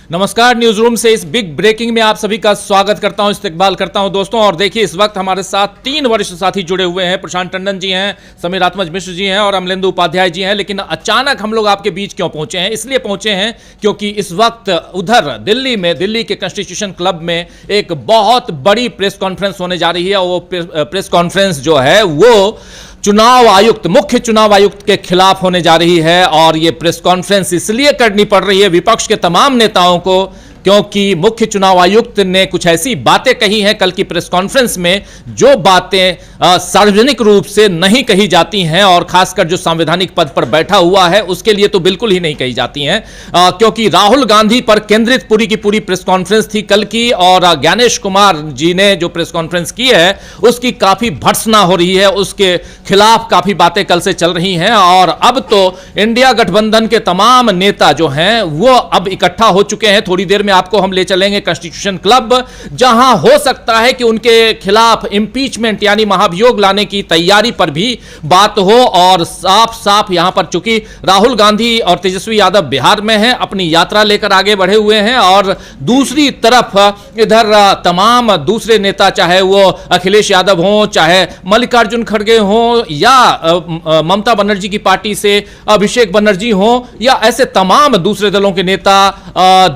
नमस्कार, news room से इस बिग ब्रेकिंग में आप सभी का स्वागत करता हूं, इस्तकबाल करता हूं दोस्तों। और देखिए, इस वक्त हमारे साथ 3 वरिष्ठ साथी जुड़े हुए हैं। प्रशांत टंडन जी हैं, समीर आत्मज मिश्र जी हैं और अमलेंदु उपाध्याय जी हैं। लेकिन अचानक हम लोग आपके बीच क्यों पहुंचे हैं? इसलिए पहुंचे हैं क्योंकि इस वक्त उधर दिल्ली में, दिल्ली के कॉन्स्टिट्यूशन क्लब में एक बहुत बड़ी प्रेस कॉन्फ्रेंस होने जा रही है। और वो प्रेस कॉन्फ्रेंस जो है वो चुनाव आयुक्त, मुख्य चुनाव आयुक्त के खिलाफ होने जा रही है। और यह प्रेस कॉन्फ्रेंस इसलिए करनी पड़ रही है विपक्ष के तमाम नेताओं को, क्योंकि मुख्य चुनाव आयुक्त ने कुछ ऐसी बातें कही हैं कल की प्रेस कॉन्फ्रेंस में, जो बातें सार्वजनिक रूप से नहीं कही जाती हैं और खासकर जो संवैधानिक पद पर बैठा हुआ है उसके लिए तो बिल्कुल ही नहीं कही जाती हैं। क्योंकि राहुल गांधी पर केंद्रित पूरी की पूरी प्रेस कॉन्फ्रेंस थी कल की, और ज्ञानेश कुमार जी ने जो प्रेस कॉन्फ्रेंस की है उसकी काफी भर्त्सना हो रही है, उसके खिलाफ काफी बातें कल से चल रही हैं। और अब तो इंडिया गठबंधन के तमाम नेता जो हैं वो अब इकट्ठा हो चुके हैं। थोड़ी देर में आपको हम ले चलेंगे कॉन्स्टिट्यूशन क्लब, जहां हो सकता है कि उनके खिलाफ इंपीचमेंट यानी महाभियोग लाने की तैयारी पर भी बात हो। और साफ साफ यहां पर चूंकि राहुल गांधी और तेजस्वी यादव बिहार में हैं, अपनी यात्रा लेकर आगे बढ़े हुए हैं, और दूसरी तरफ इधर तमाम दूसरे नेता, चाहे वो अखिलेश यादव हों, चाहे मल्लिकार्जुन खड़गे हों, या ममता बनर्जी की पार्टी से अभिषेक बनर्जी हों, या ऐसे तमाम दूसरे दलों के नेता,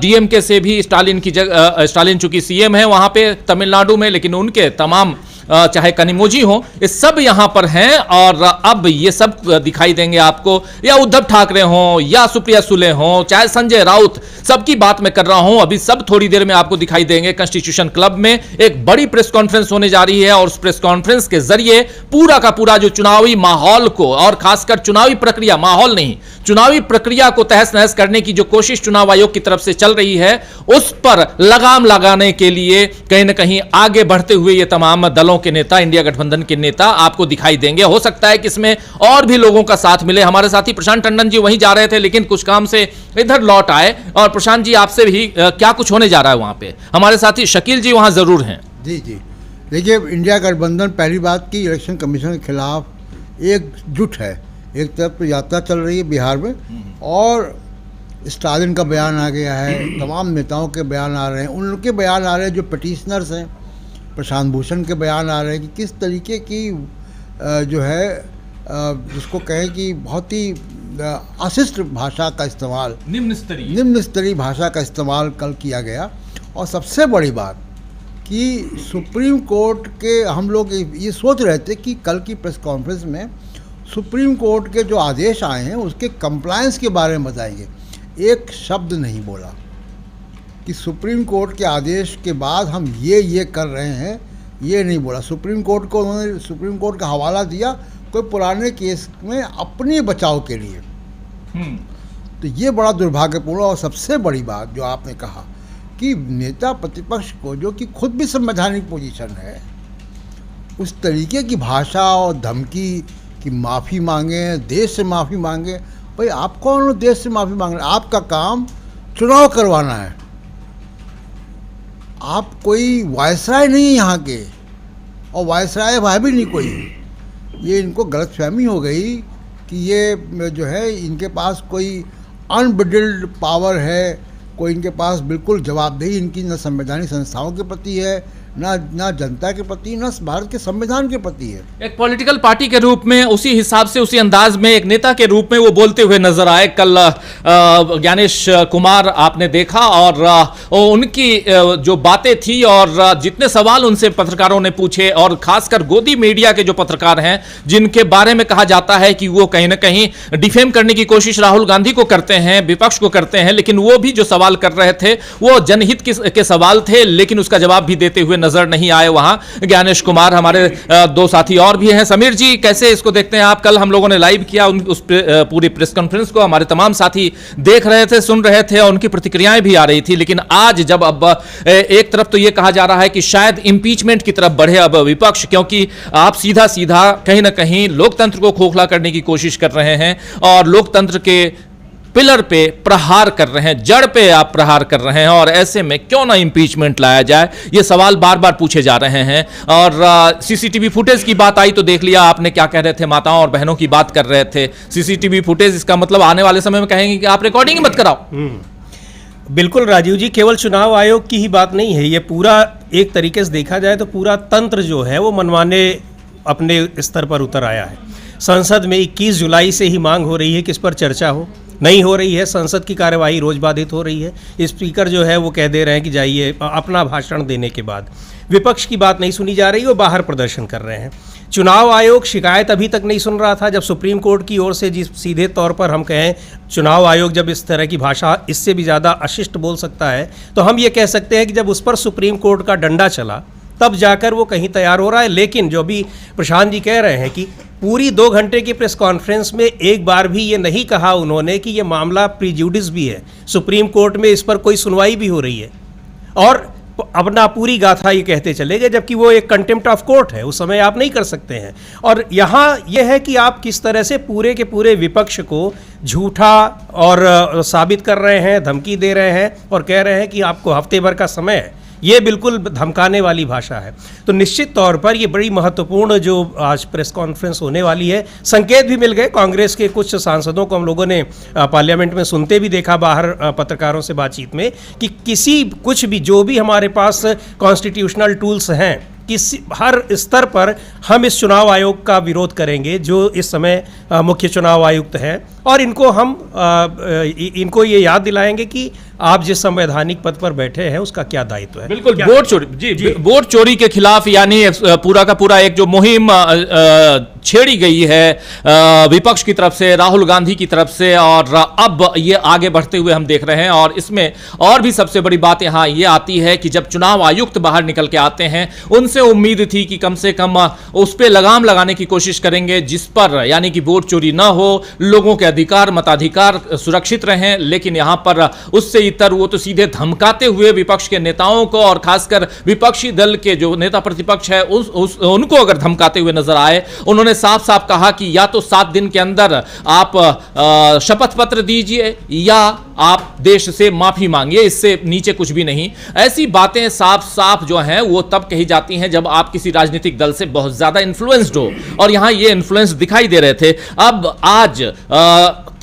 डीएमके से भी स्टालिन की जगह, स्टालिन चूंकि सीएम है वहां पे तमिलनाडु में, लेकिन उनके तमाम चाहे कनिमोजी हो, ये सब यहां पर हैं। और अब ये सब दिखाई देंगे आपको, या उद्धव ठाकरे हो, या सुप्रिया सुले हो, चाहे संजय राउत, सबकी बात मैं कर रहा हूं। अभी सब थोड़ी देर में आपको दिखाई देंगे। कॉन्स्टिट्यूशन क्लब में एक बड़ी प्रेस कॉन्फ्रेंस होने जा रही है, और उस प्रेस कॉन्फ्रेंस के जरिए पूरा का पूरा जो चुनावी माहौल को, और खासकर चुनावी प्रक्रिया, माहौल नहीं, चुनावी प्रक्रिया को तहस नहस करने की जो कोशिश चुनाव आयोग की तरफ से चल रही है, उस पर लगाम लगाने के लिए कहीं ना कहीं आगे बढ़ते हुए ये तमाम दलों के नेता, इंडिया गठबंधन के नेता आपको दिखाई देंगे। हो सकता है कि इसमें और भी लोगों का साथ मिले। हमारे साथी प्रशांत टंडन जी वहीं जा रहे थे, लेकिन कुछ काम से इधर लौट आए। और प्रशांत जी, आपसे भी क्या कुछ होने जा रहा है वहां पे? हमारे साथी शकील जी वहां जरूर हैं। जी जी, देखिए, इंडिया गठबंधन पहली बात की इलेक्शन कमीशन के खिलाफ एकजुट है। एक तरफ तो यात्रा चल रही है बिहार में, और स्टालिन का बयान आ गया है, तमाम नेताओं के बयान आ रहे हैं, उनके बयान आ रहे हैं जो पिटिशनर्स हैं, प्रशांत भूषण के बयान आ रहे हैं कि किस तरीके की जो है जिसको कहें कि बहुत ही अशिष्ट भाषा का इस्तेमाल, निम्न स्तरीय भाषा का इस्तेमाल कल किया गया। और सबसे बड़ी बात कि सुप्रीम कोर्ट के, हम लोग ये सोच रहे थे कि कल की प्रेस कॉन्फ्रेंस में सुप्रीम कोर्ट के जो आदेश आए हैं उसके कंप्लायंस के बारे में बताएंगे। एक शब्द नहीं बोला कि सुप्रीम कोर्ट के आदेश के बाद हम ये कर रहे हैं, ये नहीं बोला। सुप्रीम कोर्ट को उन्होंने सुप्रीम कोर्ट का हवाला दिया कोई पुराने केस में अपने बचाव के लिए। तो ये बड़ा दुर्भाग्यपूर्ण। और सबसे बड़ी बात जो आपने कहा कि नेता प्रतिपक्ष को, जो कि खुद भी संवैधानिक पोजीशन है, उस तरीके की भाषा और धमकी कि माफ़ी मांगे, देश से माफ़ी मांगे। भाई, आप कौन हो देश से माफ़ी मांगना? आपका काम चुनाव करवाना है। आप कोई वायसराय नहीं है यहाँ के, और वायसराय है भी नहीं कोई। ये इनको गलतफहमी हो गई कि ये जो है इनके पास कोई अनबिल्ड पावर है, कोई इनके पास बिल्कुल जवाबदेही इनकी न संवैधानिक संस्थाओं के प्रति है, ना जनता के प्रति, ना भारत के संविधान के प्रति है। एक पॉलिटिकल पार्टी के रूप में, उसी हिसाब से, उसी अंदाज में एक नेता के रूप में वो बोलते हुए नजर आए कल। ज्ञानेश कुमार आपने देखा, और उनकी जो बातें थी और जितने सवाल उनसे पत्रकारों ने पूछे, और खासकर गोदी मीडिया के जो पत्रकार हैं जिनके बारे में कहा जाता है कि वो कहीं ना कहीं डिफेम करने की कोशिश राहुल गांधी को करते हैं, विपक्ष को करते हैं, लेकिन वो भी जो सवाल कर रहे थे वो जनहित के सवाल थे, लेकिन उसका जवाब भी देते हुए नजर नहीं आए वहां ज्ञानेश कुमार। हमारे दो साथी और भी हैं। समीर जी, कैसे इसको देखते हैं आप? कल हम लोगों ने लाइव किया उस पूरी प्रेस कॉन्फ्रेंस को, हमारे तमाम साथी देख रहे थे, सुन रहे थे, और उनकी प्रतिक्रियाएं भी आ रही थी। लेकिन आज जब अब एक तरफ तो यह कहा जा रहा है कि शायद इंपीचमेंट की तरफ बढ़े अब विपक्ष, क्योंकि आप सीधा सीधा कहीं ना कहीं लोकतंत्र को खोखला करने की कोशिश कर रहे हैं, और लोकतंत्र के पिलर पे प्रहार कर रहे हैं, जड़ पे आप प्रहार कर रहे हैं। और ऐसे में क्यों ना इंपीचमेंट लाया जाए, ये सवाल बार बार पूछे जा रहे हैं। और सीसीटीवी फुटेज की बात आई तो देख लिया आपने क्या कह रहे थे, माताओं और बहनों की बात कर रहे थे। सीसीटीवी फुटेज, इसका मतलब आने वाले समय में कहेंगे कि आप रिकॉर्डिंग ही मत कराओ। बिल्कुल राजीव जी, केवल चुनाव आयोग की ही बात नहीं है, ये पूरा एक तरीके से देखा जाए तो पूरा तंत्र जो है वो मनमाने अपने स्तर पर उतर आया है। संसद में 21 जुलाई से ही मांग हो रही है कि इस पर चर्चा हो, नहीं हो रही है। संसद की कार्यवाही रोज बाधित हो रही है। स्पीकर जो है वो कह दे रहे हैं कि जाइए, अपना भाषण देने के बाद विपक्ष की बात नहीं सुनी जा रही, वो बाहर प्रदर्शन कर रहे हैं। चुनाव आयोग शिकायत अभी तक नहीं सुन रहा था। जब सुप्रीम कोर्ट की ओर से जिस सीधे तौर पर हम कहें चुनाव आयोग जब इस तरह की भाषा इससे भी ज़्यादा अशिष्ट बोल सकता है, तो हम ये कह सकते हैं कि जब उस पर सुप्रीम कोर्ट का डंडा चला तब जाकर वो कहीं तैयार हो रहा है। लेकिन जो भी प्रशांत जी कह रहे हैं कि पूरी 2 घंटे की प्रेस कॉन्फ्रेंस में एक बार भी ये नहीं कहा उन्होंने कि ये मामला प्रीजुडिस भी है, सुप्रीम कोर्ट में इस पर कोई सुनवाई भी हो रही है, और अपना पूरी गाथा ये कहते चले गए, जबकि वो एक कंटेम्प्ट ऑफ कोर्ट है, उस समय आप नहीं कर सकते हैं। और यहाँ ये है कि आप किस तरह से पूरे के पूरे विपक्ष को झूठा और साबित कर रहे हैं, धमकी दे रहे हैं और कह रहे हैं कि आपको हफ्ते भर का समय है। ये बिल्कुल धमकाने वाली भाषा है। तो निश्चित तौर पर ये बड़ी महत्वपूर्ण जो आज प्रेस कॉन्फ्रेंस होने वाली है, संकेत भी मिल गए। कांग्रेस के कुछ सांसदों को हम लोगों ने पार्लियामेंट में सुनते भी देखा बाहर पत्रकारों से बातचीत में कि कुछ भी जो भी हमारे पास कॉन्स्टिट्यूशनल टूल्स हैं, किसी हर स्तर पर हम इस चुनाव आयोग का विरोध करेंगे जो इस समय मुख्य चुनाव आयुक्त हैं, और इनको ये याद दिलाएंगे कि आप जिस संवैधानिक पद पर बैठे हैं उसका क्या दायित्व है। बिल्कुल, वोट चोरी जी, वोट चोरी के खिलाफ यानी पूरा का पूरा एक जो मुहिम छेड़ी गई है विपक्ष की तरफ से, राहुल गांधी की तरफ से, और अब ये आगे बढ़ते हुए हम देख रहे हैं। और इसमें और भी सबसे बड़ी बात यहाँ ये आती है कि जब चुनाव आयुक्त बाहर निकल के आते हैं, उनसे उम्मीद थी कि कम से कम उस पर लगाम लगाने की कोशिश करेंगे जिस पर यानी कि वोट चोरी ना हो, लोगों के अधिकार मताधिकार सुरक्षित रहें। लेकिन यहां पर उससे इतर वो तो सीधे धमकाते हुए विपक्ष के नेताओं को, और खासकर विपक्षी दल के जो नेता प्रतिपक्ष है उनको अगर धमकाते हुए नजर आए। उन्होंने साफ साफ कहा कि या तो 7 दिन के अंदर आप शपथ पत्र दीजिए या आप देश से माफी मांगिए, इससे नीचे कुछ भी नहीं। ऐसी बातें साफ साफ जो हैं वो तब कही जाती हैं जब आप किसी राजनीतिक दल से बहुत ज्यादा इन्फ्लुएंस्ड हो, और यहां ये इन्फ्लुएंस दिखाई दे रहे थे। अब आज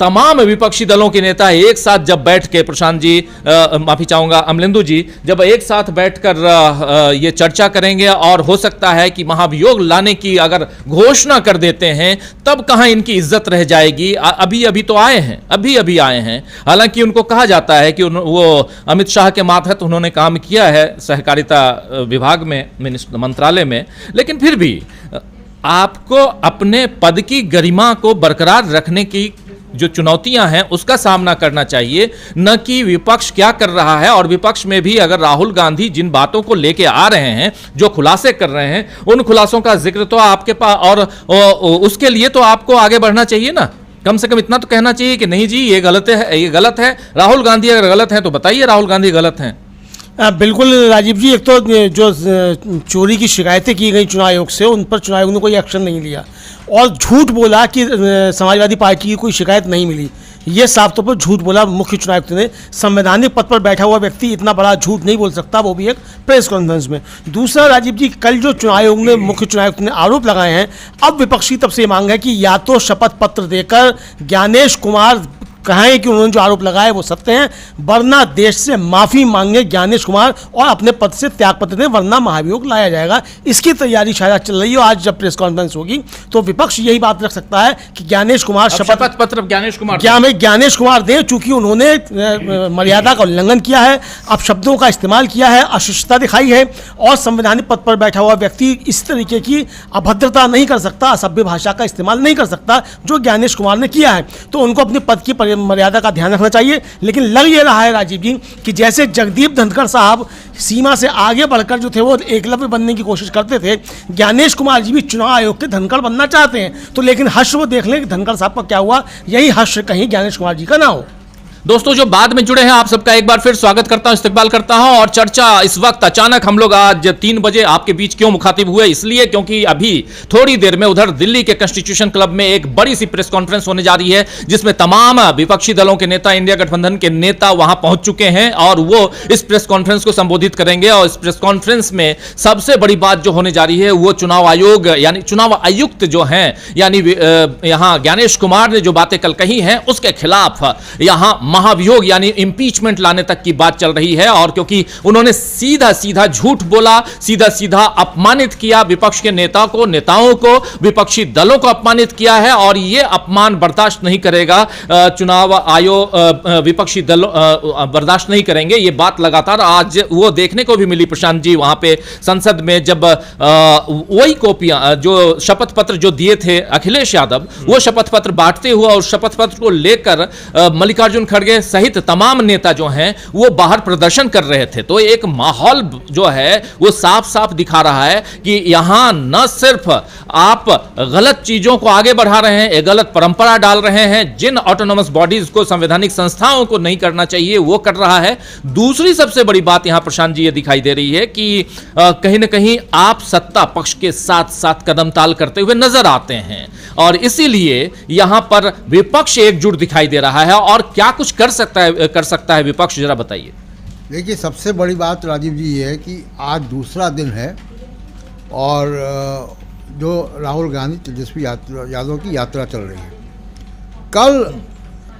तमाम विपक्षी दलों के नेता एक साथ जब बैठ के, प्रशांत जी माफी चाहूंगा, अमलेंदु जी, जब एक साथ बैठकर ये चर्चा करेंगे और हो सकता है कि महाभियोग लाने की अगर घोषणा कर देते हैं, तब कहां इनकी इज्जत रह जाएगी। अभी अभी तो आए हैं, अभी आए हैं। हालांकि उनको कहा जाता है कि वो अमित शाह के मातहत उन्होंने काम किया है सहकारिता विभाग में, मंत्रालय में, लेकिन फिर भी आपको अपने पद की गरिमा को बरकरार रखने की जो चुनौतियां हैं उसका सामना करना चाहिए, न कि विपक्ष क्या कर रहा है। और विपक्ष में भी अगर राहुल गांधी जिन बातों को लेके आ रहे हैं, जो खुलासे कर रहे हैं, उन खुलासों का जिक्र तो आपके पास, और उसके लिए तो आपको आगे बढ़ना चाहिए ना। कम से कम इतना तो कहना चाहिए कि नहीं जी ये गलत है, ये गलत है। राहुल गांधी अगर गलत है तो बताइए राहुल गांधी गलत हैं। बिल्कुल राजीव जी, एक तो जो चोरी की शिकायतें की गई चुनाव आयोग से, उन पर चुनाव आयोग ने कोई एक्शन नहीं लिया, और झूठ बोला कि समाजवादी पार्टी की कोई शिकायत नहीं मिली। ये साफ तौर पर झूठ बोला मुख्य चुनाव आयुक्त ने। संवैधानिक पद पर बैठा हुआ व्यक्ति इतना बड़ा झूठ नहीं बोल सकता, वो भी एक प्रेस कॉन्फ्रेंस में। दूसरा राजीव जी, कल जो चुनाव आयोग ने, मुख्य चुनाव आयुक्त ने आरोप लगाए हैं, अब विपक्षी तरफ से मांग है कि या तो शपथ पत्र देकर ज्ञानेश कुमार कहें कि उन्होंने जो आरोप लगाए वो सत्य हैं, वरना देश से माफी मांगे ज्ञानेश कुमार और अपने पद से त्यागपत्र दें, वरना महाभियोग लाया जाएगा। इसकी तैयारी शायद चल रही है। आज जब प्रेस कॉन्फ्रेंस होगी तो विपक्ष यही बात रख सकता है कि ज्ञानेश कुमार शपथ पत्र ज्ञानेश कुमार दें, चूंकि उन्होंने मर्यादा का उल्लंघन किया है, अब शब्दों का इस्तेमाल किया है, अशिष्टता दिखाई है, और संवैधानिक पद पर बैठा हुआ व्यक्ति इस तरीके की अभद्रता नहीं कर सकता, असभ्य भाषा का इस्तेमाल नहीं कर सकता जो ज्ञानेश कुमार ने किया है। तो उनको अपने पद की मर्यादा का ध्यान रखना चाहिए। लेकिन लग ये रहा है राजीव जी कि जैसे जगदीप धनखड़ साहब सीमा से आगे बढ़कर जो थे वो एकलव्य बनने की कोशिश करते थे, ज्ञानेश कुमार जी भी चुनाव आयोग के धनखड़ बनना चाहते हैं। तो लेकिन हर्ष वो देख लें कि धनखड़ साहब का क्या हुआ, यही हर्ष कहीं ज्ञानेश कुमार जी का ना हो। दोस्तों जो बाद में जुड़े हैं आप सबका एक बार फिर स्वागत करता हूं, इस्तकबाल करता हूं। और चर्चा इस वक्त अचानक हम लोग आज 3 बजे आपके बीच क्यों मुखातिब हुए, इसलिए क्योंकि अभी थोड़ी देर में उधर दिल्ली के कॉन्स्टिट्यूशन क्लब में एक बड़ी सी प्रेस कॉन्फ्रेंस होने जा रही है, जिसमें तमाम विपक्षी दलों के नेता, इंडिया गठबंधन के नेता वहां पहुंच चुके हैं और वो इस प्रेस कॉन्फ्रेंस को संबोधित करेंगे। और इस प्रेस कॉन्फ्रेंस में सबसे बड़ी बात जो होने जा रही है वो चुनाव आयोग यानी चुनाव आयुक्त जो हैं, यानी यहां ज्ञानेश कुमार ने जो बातें कल कही हैं उसके खिलाफ यहां महाभियोग यानी इंपीचमेंट लाने तक की बात चल रही है। और क्योंकि उन्होंने सीधा सीधा झूठ बोला, सीधा सीधा अपमानित किया विपक्ष के नेताओं को, विपक्षी दलों को अपमानित किया है, और यह अपमान बर्दाश्त नहीं करेगा चुनाव आयोग, विपक्षी दल बर्दाश्त नहीं करेंगे। ये बात लगातार आज वो देखने को भी मिली प्रशांत जी वहां पे संसद में, जब वही कॉपियां जो शपथ पत्र जो दिए थे अखिलेश यादव, वो शपथ पत्र बांटते हुए और शपथ पत्र को लेकर मल्लिकार्जुन खड़गे सहित तमाम नेता जो हैं वो बाहर प्रदर्शन कर रहे थे। तो एक माहौल जो है वो साफ साफ दिखा रहा है कि यहां न सिर्फ आप गलत चीजों को आगे बढ़ा रहे हैं, एक गलत परंपरा डाल रहे हैं, जिन ऑटोनोमस बॉडीज को, संवैधानिक संस्थाओं को नहीं करना चाहिए वो कर रहा है। दूसरी सबसे बड़ी बात यहां प्रशांत जी ये दिखाई दे रही है कि कहीं ना कहीं आप सत्ता पक्ष के साथ साथ कदम ताल करते हुए नजर आते हैं, और इसीलिए यहां पर विपक्ष एकजुट दिखाई दे रहा है। और क्या कुछ कर सकता है विपक्ष, जरा बताइए। देखिए, सबसे बड़ी बात राजीव जी ये है कि आज दूसरा दिन है और जो राहुल गांधी तेजस्वी यादव की यात्रा चल रही है। कल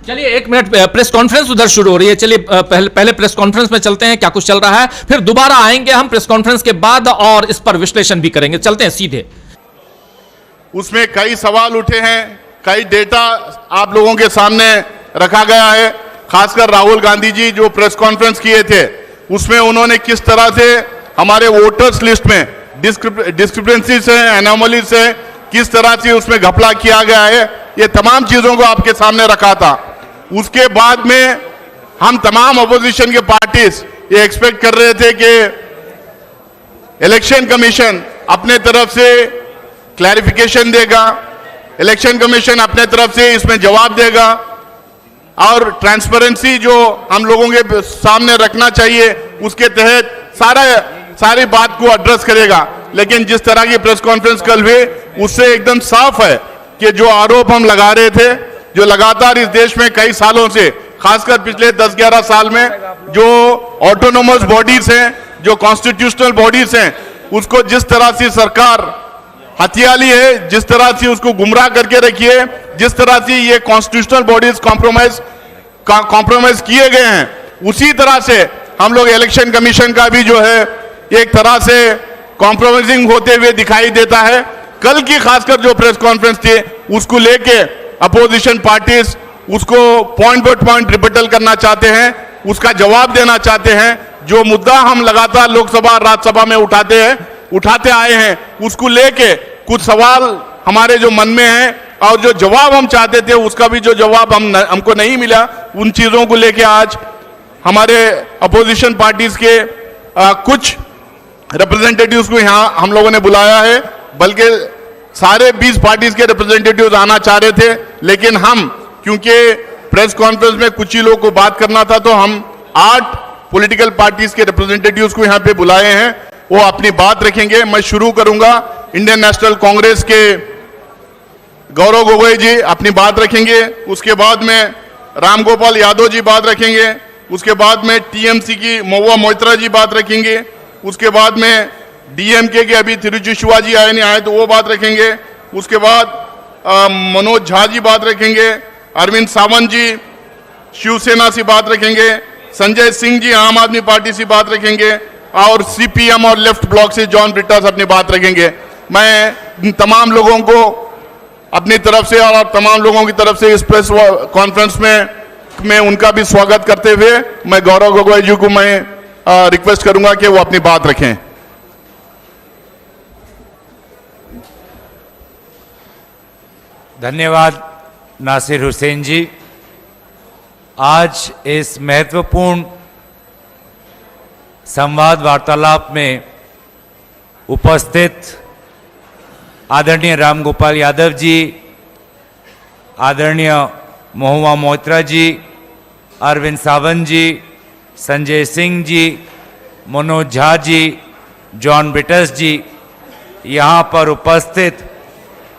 चलिए 1 मिनट, प्रेस कॉन्फ्रेंस उधर शुरू हो रही है, चलिए पहले प्रेस कॉन्फ्रेंस में चलते हैं, क्या कुछ चल रहा है, फिर दोबारा आएंगे हम प्रेस कॉन्फ्रेंस के बाद और इस पर विश्लेषण भी करेंगे। चलते हैं सीधे। उसमें कई सवाल उठे हैं, कई डेटा आप लोगों के सामने रखा गया है। खासकर राहुल गांधी जी जो प्रेस कॉन्फ्रेंस किए थे उसमें उन्होंने किस तरह से हमारे वोटर्स लिस्ट में डिस्क्रिपेंसीज है, एनोमलीज है, किस तरह से उसमें घपला किया गया है, ये तमाम चीजों को आपके सामने रखा था। उसके बाद में हम तमाम अपोजिशन के पार्टीज ये एक्सपेक्ट कर रहे थे कि इलेक्शन कमीशन अपने तरफ से क्लैरिफिकेशन देगा, इलेक्शन कमीशन अपने तरफ से इसमें जवाब देगा और ट्रांसपेरेंसी जो हम लोगों के सामने रखना चाहिए उसके तहत सारी बात को एड्रेस करेगा। लेकिन जिस तरह की प्रेस कॉन्फ्रेंस कल हुई उससे एकदम साफ है कि जो आरोप हम लगा रहे थे, जो लगातार इस देश में कई सालों से, खासकर पिछले 10-11 साल में जो ऑटोनोमस बॉडीज हैं, जो कॉन्स्टिट्यूशनल बॉडीज हैं, उसको जिस तरह से सरकार हथियाली है, जिस तरह से उसको गुमराह करके रखी है, जिस तरह से ये कॉन्स्टिट्यूशनल बॉडीज कॉम्प्रोमाइज किए गए हैं, उसी तरह से हम लोग इलेक्शन कमीशन का भी जो है एक तरह से कॉम्प्रोमाइजिंग होते हुए दिखाई देता है। कल की खासकर जो प्रेस कॉन्फ्रेंस थी उसको लेके अपोजिशन पार्टीज उसको पॉइंट बाय पॉइंट रिबटल करना चाहते हैं, उसका जवाब देना चाहते हैं। जो मुद्दा हम लगातार लोकसभा और राज्यसभा में उठाते आए हैं उसको लेके कुछ सवाल हमारे जो मन में हैं और जो जवाब हम चाहते थे उसका भी जो जवाब हमको नहीं मिला, उन चीजों को लेके आज हमारे अपोजिशन पार्टीज के कुछ रिप्रेजेंटेटिव्स को यहाँ हम लोगों ने बुलाया है। बल्कि सारे 20 पार्टीज के रिप्रेजेंटेटिव्स आना चाह रहे थे, लेकिन हम क्योंकि प्रेस कॉन्फ्रेंस में कुछ ही लोगों को बात करना था तो हम 8 पॉलिटिकल पार्टीज के रिप्रेजेंटेटिव्स को यहाँ पे बुलाए हैं, वो अपनी बात रखेंगे। मैं शुरू करूंगा, इंडियन नेशनल कांग्रेस के गौरव गोगोई जी अपनी बात रखेंगे, उसके बाद में राम गोपाल यादव जी बात रखेंगे, उसके बाद में टीएमसी की महुआ मोइत्रा जी बात रखेंगे, उसके बाद में डीएमके के अभी तिरुचि शिवाजी आए नहीं आए तो वो बात रखेंगे, उसके बाद मनोज झा जी बात रखेंगे, अरविंद सावंत जी शिवसेना से बात रखेंगे, संजय सिंह जी आम आदमी पार्टी से बात रखेंगे और सीपीएम और लेफ्ट ब्लॉक से जॉन ब्रिटास अपनी बात रखेंगे। मैं तमाम लोगों को अपनी तरफ से और तमाम लोगों की तरफ से इस प्रेस कॉन्फ्रेंस में उनका भी स्वागत करते हुए मैं गौरव गोगोई जी को मैं रिक्वेस्ट करूंगा कि वो अपनी बात रखें। धन्यवाद नासिर हुसैन जी। आज इस महत्वपूर्ण संवाद वार्तालाप में उपस्थित आदरणीय राम गोपाल यादव जी, आदरणीय महुआ मोइत्रा जी, अरविंद सावंत जी, संजय सिंह जी, मनोज झा जी, जॉन ब्रिटास जी, यहाँ पर उपस्थित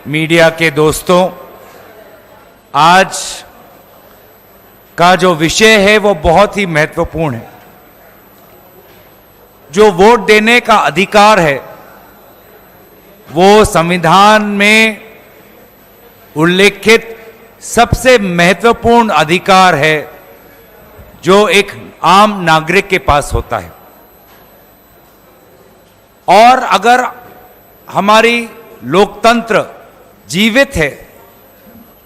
मीडिया के दोस्तों, आज का जो विषय है वो बहुत ही महत्वपूर्ण है। जो वोट देने का अधिकार है वो संविधान में उल्लेखित सबसे महत्वपूर्ण अधिकार है जो एक आम नागरिक के पास होता है। और अगर हमारी लोकतंत्र जीवित है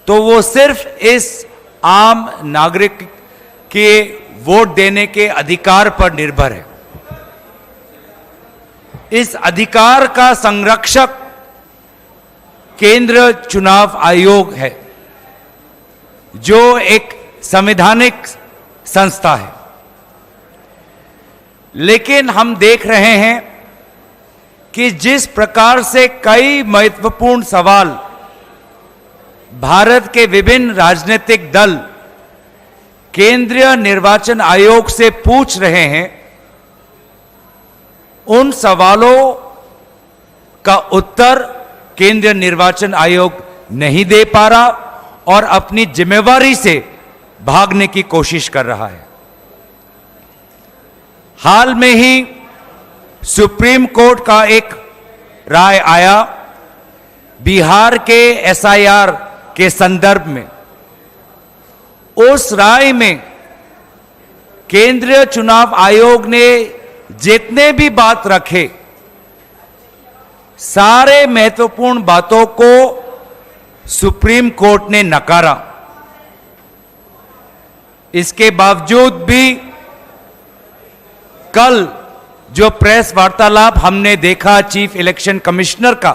तो वो सिर्फ इस आम नागरिक के वोट देने के अधिकार पर निर्भर है। इस अधिकार का संरक्षक केंद्र चुनाव आयोग है, जो एक संवैधानिक संस्था है। लेकिन हम देख रहे हैं कि जिस प्रकार से कई महत्वपूर्ण सवाल भारत के विभिन्न राजनीतिक दल केंद्रीय निर्वाचन आयोग से पूछ रहे हैं, उन सवालों का उत्तर केंद्रीय निर्वाचन आयोग नहीं दे पा रहा और अपनी जिम्मेवारी से भागने की कोशिश कर रहा है। हाल में ही सुप्रीम कोर्ट का एक राय आया बिहार के एसआईआर के संदर्भ में। उस राय में केंद्रीय चुनाव आयोग ने जितने भी बात रखे, सारे महत्वपूर्ण बातों को सुप्रीम कोर्ट ने नकारा। इसके बावजूद भी कल जो प्रेस वार्तालाप हमने देखा चीफ इलेक्शन कमिश्नर का,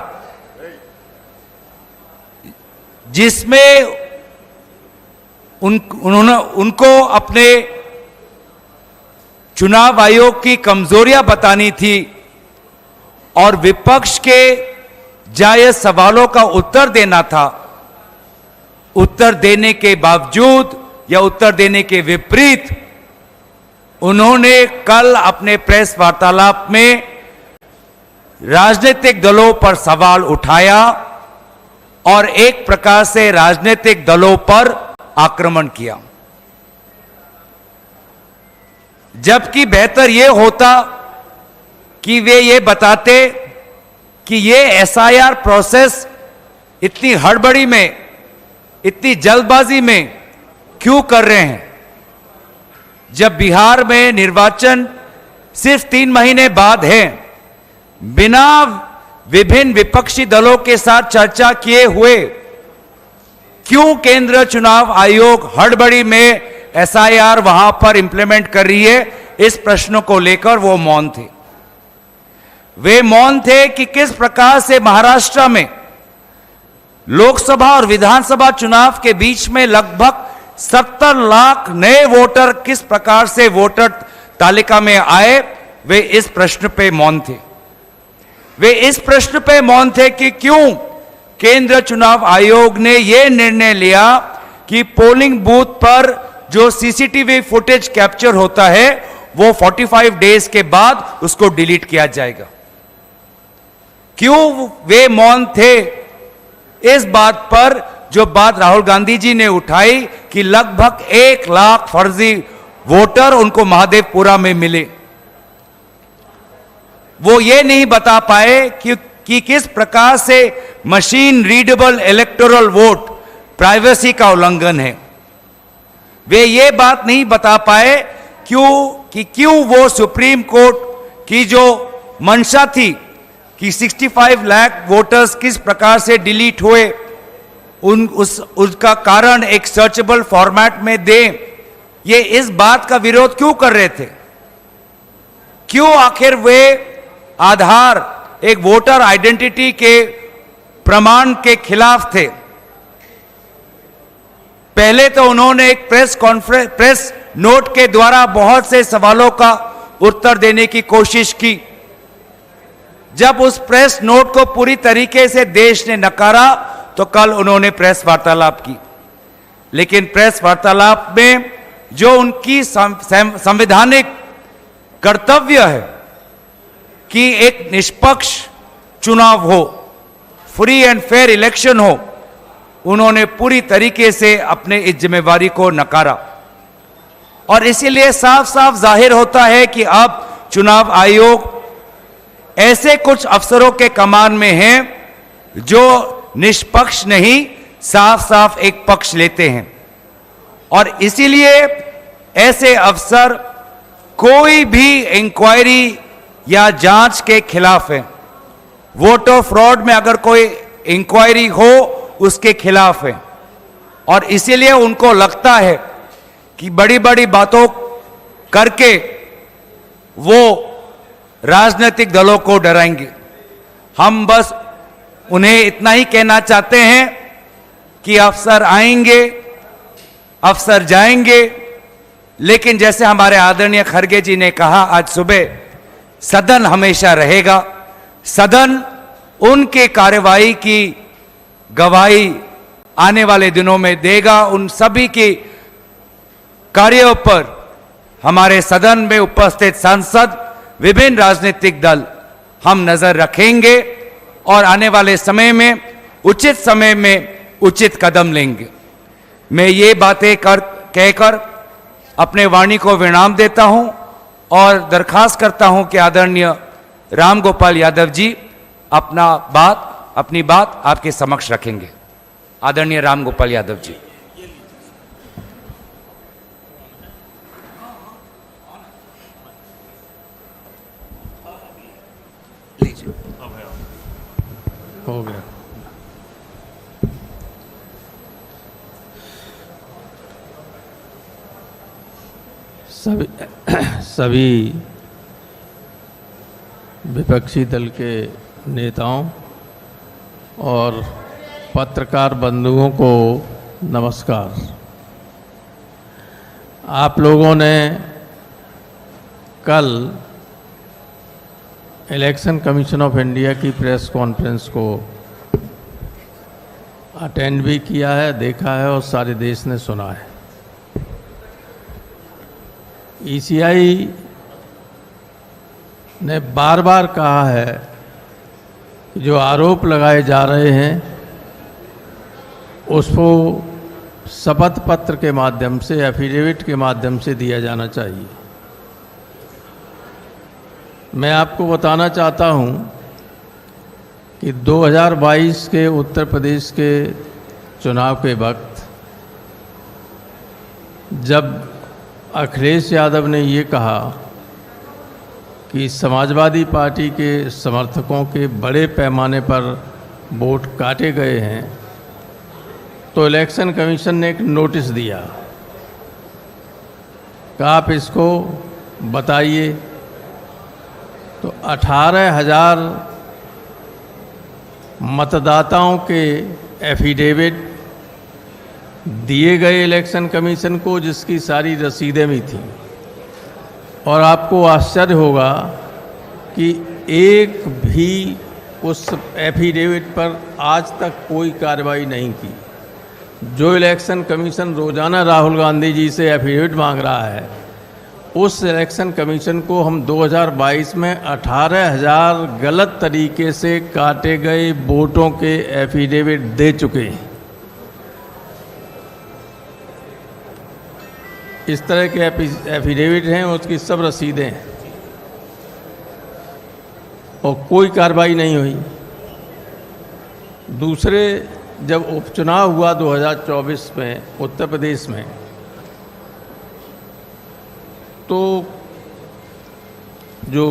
जिसमें उनको अपने चुनाव आयोग की कमजोरियां बतानी थी और विपक्ष के जायज सवालों का उत्तर देना था, उत्तर देने के बावजूद या उत्तर देने के विपरीत उन्होंने कल अपने प्रेस वार्तालाप में राजनीतिक दलों पर सवाल उठाया और एक प्रकार से राजनीतिक दलों पर आक्रमण किया। जबकि बेहतर यह होता कि वे ये बताते कि ये एसआईआर प्रोसेस इतनी हड़बड़ी में, इतनी जल्दबाजी में क्यों कर रहे हैं, जब बिहार में निर्वाचन सिर्फ 3 महीने बाद है। बिना विभिन्न विपक्षी दलों के साथ चर्चा किए हुए क्यों केंद्रीय चुनाव आयोग हड़बड़ी में एसआईआर वहां पर इंप्लीमेंट कर रही है, इस प्रश्न को लेकर वो मौन थे। वे मौन थे कि किस प्रकार से महाराष्ट्र में लोकसभा और विधानसभा चुनाव के बीच में लगभग 70 लाख नए वोटर किस प्रकार से वोटर तालिका में आए, वे इस प्रश्न पे मौन थे। वे इस प्रश्न पे मौन थे कि क्यों केंद्रीय चुनाव आयोग ने यह निर्णय लिया कि पोलिंग बूथ पर जो सीसीटीवी फुटेज कैप्चर होता है वो 45 डेज के बाद उसको डिलीट किया जाएगा। क्यों वे मौन थे इस बात पर, जो बात राहुल गांधी जी ने उठाई कि लगभग 1 लाख फर्जी वोटर उनको महादेवपुरा में मिले। वो ये नहीं बता पाए कि किस प्रकार से machine readable electoral vote privacy का उल्लंघन है। वे ये बात नहीं बता पाए क्यों वो सुप्रीम कोर्ट की जो मंशा थी कि 65 लाख वोटर्स किस प्रकार से डिलीट हुए, उसका कारण एक सर्चेबल फॉर्मेट में दें, ये इस बात का विरोध क्यों कर रहे थे। क्यों आखिर वे आधार एक वोटर आइडेंटिटी के प्रमाण के खिलाफ थे। पहले तो उन्होंने एक प्रेस नोट के द्वारा बहुत से सवालों का उत्तर देने की कोशिश की। जब उस प्रेस नोट को पूरी तरीके से देश ने नकारा तो कल उन्होंने प्रेस वार्तालाप की। लेकिन प्रेस वार्तालाप में जो उनकी संवैधानिक कर्तव्य है कि एक निष्पक्ष चुनाव हो, फ्री एंड फेयर इलेक्शन हो, उन्होंने पूरी तरीके से अपने इस जिम्मेवारी को नकारा। और इसीलिए साफ साफ जाहिर होता है कि अब चुनाव आयोग ऐसे कुछ अफसरों के कमान में हैं जो निष्पक्ष नहीं, साफ साफ एक पक्ष लेते हैं। और इसीलिए ऐसे अफसर कोई भी इंक्वायरी या जांच के खिलाफ है। वोटर फ्रॉड में अगर कोई इंक्वायरी हो उसके खिलाफ है, और इसीलिए उनको लगता है कि बड़ी बड़ी बातों करके वो राजनीतिक दलों को डराएंगे। हम बस उन्हें इतना ही कहना चाहते हैं कि अफसर आएंगे, अफसर जाएंगे, लेकिन जैसे हमारे आदरणीय खड़गे जी ने कहा आज सुबह, सदन हमेशा रहेगा। सदन उनके कार्यवाही की गवाही आने वाले दिनों में देगा। उन सभी के कार्यों पर हमारे सदन में उपस्थित सांसद, विभिन्न राजनीतिक दल हम नजर रखेंगे और आने वाले समय में उचित कदम लेंगे। मैं ये बातें कहकर अपने वाणी को विराम देता हूं और दरखास्त करता हूं कि आदरणीय राम गोपाल यादव जी अपनी बात आपके समक्ष रखेंगे। आदरणीय राम गोपाल यादव जी। लीजिए। हो गया। सभी विपक्षी दल के नेताओं और पत्रकार बंधुओं को नमस्कार। आप लोगों ने कल इलेक्शन कमीशन ऑफ इंडिया की प्रेस कॉन्फ्रेंस को अटेंड भी किया है, देखा है और सारे देश ने सुना है। ईसीआई ने बार बार कहा है कि जो आरोप लगाए जा रहे हैं उसको शपथ पत्र के माध्यम से, एफिडेविट के माध्यम से दिया जाना चाहिए। मैं आपको बताना चाहता हूं कि 2022 के उत्तर प्रदेश के चुनाव के वक्त जब अखिलेश यादव ने ये कहा कि समाजवादी पार्टी के समर्थकों के बड़े पैमाने पर वोट काटे गए हैं, तो इलेक्शन कमीशन ने एक नोटिस दिया कि आप इसको बताइए। तो 18,000 मतदाताओं के एफिडेविट दिए गए इलेक्शन कमीशन को, जिसकी सारी रसीदें भी थीं। और आपको आश्चर्य होगा कि एक भी उस एफिडेविट पर आज तक कोई कार्रवाई नहीं की। जो इलेक्शन कमीशन रोज़ाना राहुल गांधी जी से एफिडेविट मांग रहा है, उस इलेक्शन कमीशन को हम 2022 में 18,000 गलत तरीके से काटे गए वोटों के एफिडेविट दे चुके हैं। इस तरह के एफिडेविट हैं, उसकी सब रसीदें हैं और कोई कार्रवाई नहीं हुई। दूसरे, जब उपचुनाव हुआ 2024 में उत्तर प्रदेश में, तो जो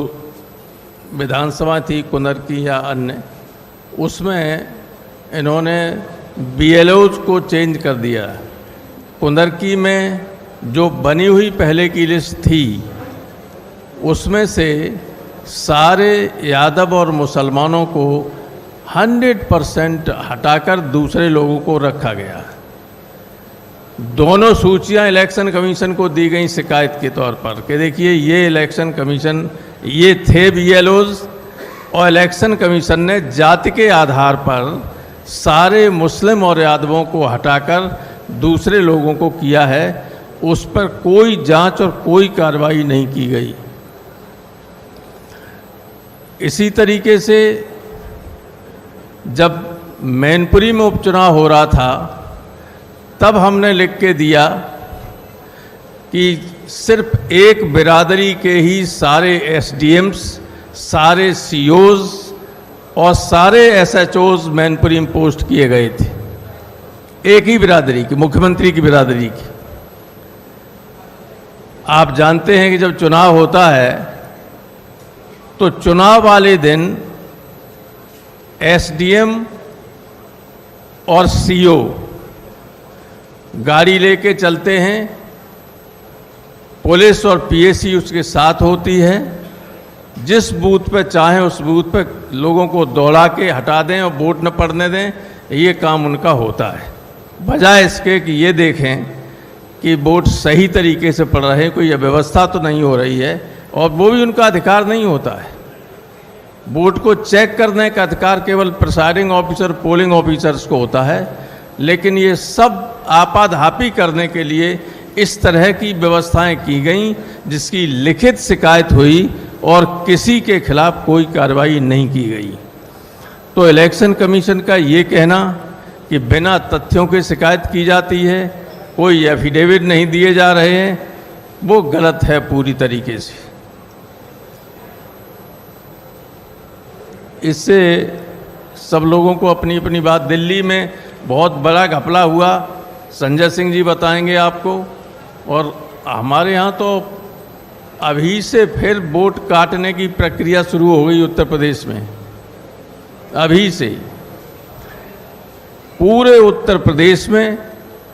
विधानसभा थी कुंदर की या अन्य, उसमें इन्होंने बीएलओज को चेंज कर दिया। कुंदर की में जो बनी हुई पहले की लिस्ट थी उसमें से सारे यादव और मुसलमानों को 100% हटाकर दूसरे लोगों को रखा गया। दोनों सूचियां इलेक्शन कमीशन को दी गई शिकायत के तौर पर कि देखिए ये इलेक्शन कमीशन, ये थे बीएलओज, और इलेक्शन कमीशन ने जाति के आधार पर सारे मुस्लिम और यादवों को हटाकर दूसरे लोगों को किया है। उस पर कोई जांच और कोई कार्रवाई नहीं की गई। इसी तरीके से जब मैनपुरी में उपचुनाव हो रहा था, तब हमने लिख के दिया कि सिर्फ एक बिरादरी के ही सारे एसडीएम्स, सारे सीओज और सारे एसएचओज मैनपुरी में पोस्ट किए गए थे, एक ही बिरादरी की, मुख्यमंत्री की बिरादरी की। आप जानते हैं कि जब चुनाव होता है तो चुनाव वाले दिन एसडीएम और सीओ गाड़ी लेके चलते हैं, पुलिस और पीएसी उसके साथ होती है। जिस बूथ पे चाहें उस बूथ पे लोगों को दौड़ा के हटा दें और वोट न पड़ने दें, ये काम उनका होता है। बजाय इसके कि ये देखें कि वोट सही तरीके से पड़ रहे हैं, कोई अव्यवस्था तो नहीं हो रही है, और वो भी उनका अधिकार नहीं होता है। वोट को चेक करने का अधिकार केवल प्रिसाइडिंग ऑफिसर, पोलिंग ऑफिसर्स को होता है, लेकिन ये सब आपाधापी करने के लिए इस तरह की व्यवस्थाएं की गई जिसकी लिखित शिकायत हुई और किसी के खिलाफ कोई कार्रवाई नहीं की गई। तो इलेक्शन कमीशन का ये कहना कि बिना तथ्यों के शिकायत की जाती है, कोई एफिडेविट नहीं दिए जा रहे हैं, वो गलत है पूरी तरीके से। इससे सब लोगों को अपनी अपनी बात, दिल्ली में बहुत बड़ा घपला हुआ, संजय सिंह जी बताएंगे आपको, और हमारे यहाँ तो अभी से फिर वोट काटने की प्रक्रिया शुरू हो गई उत्तर प्रदेश में। अभी से पूरे उत्तर प्रदेश में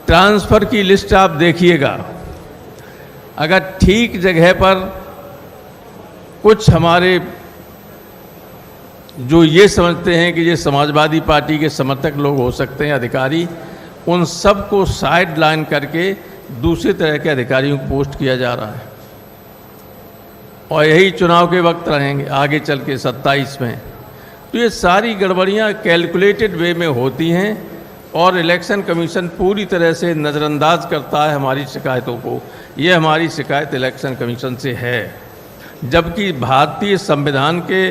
ट्रांसफ़र की लिस्ट आप देखिएगा। अगर ठीक जगह पर कुछ हमारे जो ये समझते हैं कि ये समाजवादी पार्टी के समर्थक लोग हो सकते हैं अधिकारी, उन सब को साइड लाइन करके दूसरे तरह के अधिकारियों को पोस्ट किया जा रहा है। और यही चुनाव के वक्त रहेंगे आगे चल के 27 में। तो ये सारी गड़बड़ियाँ कैलकुलेटेड वे में होती हैं और इलेक्शन कमीशन पूरी तरह से नज़रअंदाज करता है हमारी शिकायतों को। ये हमारी शिकायत इलेक्शन कमीशन से है, जबकि भारतीय संविधान के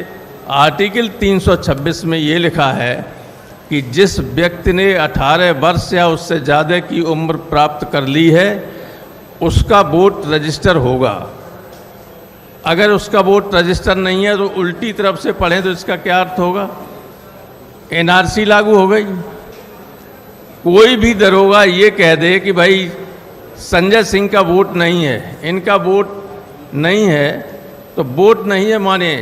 आर्टिकल 326 में ये लिखा है कि जिस व्यक्ति ने 18 वर्ष या उससे ज़्यादा की उम्र प्राप्त कर ली है उसका वोट रजिस्टर होगा। अगर उसका वोट रजिस्टर नहीं है तो उल्टी तरफ से पढ़ें तो इसका क्या अर्थ होगा? एनआरसी लागू हो गई। कोई भी दरोगा ये कह दे कि भाई संजय सिंह का वोट नहीं है, इनका वोट नहीं है, तो वोट नहीं है माने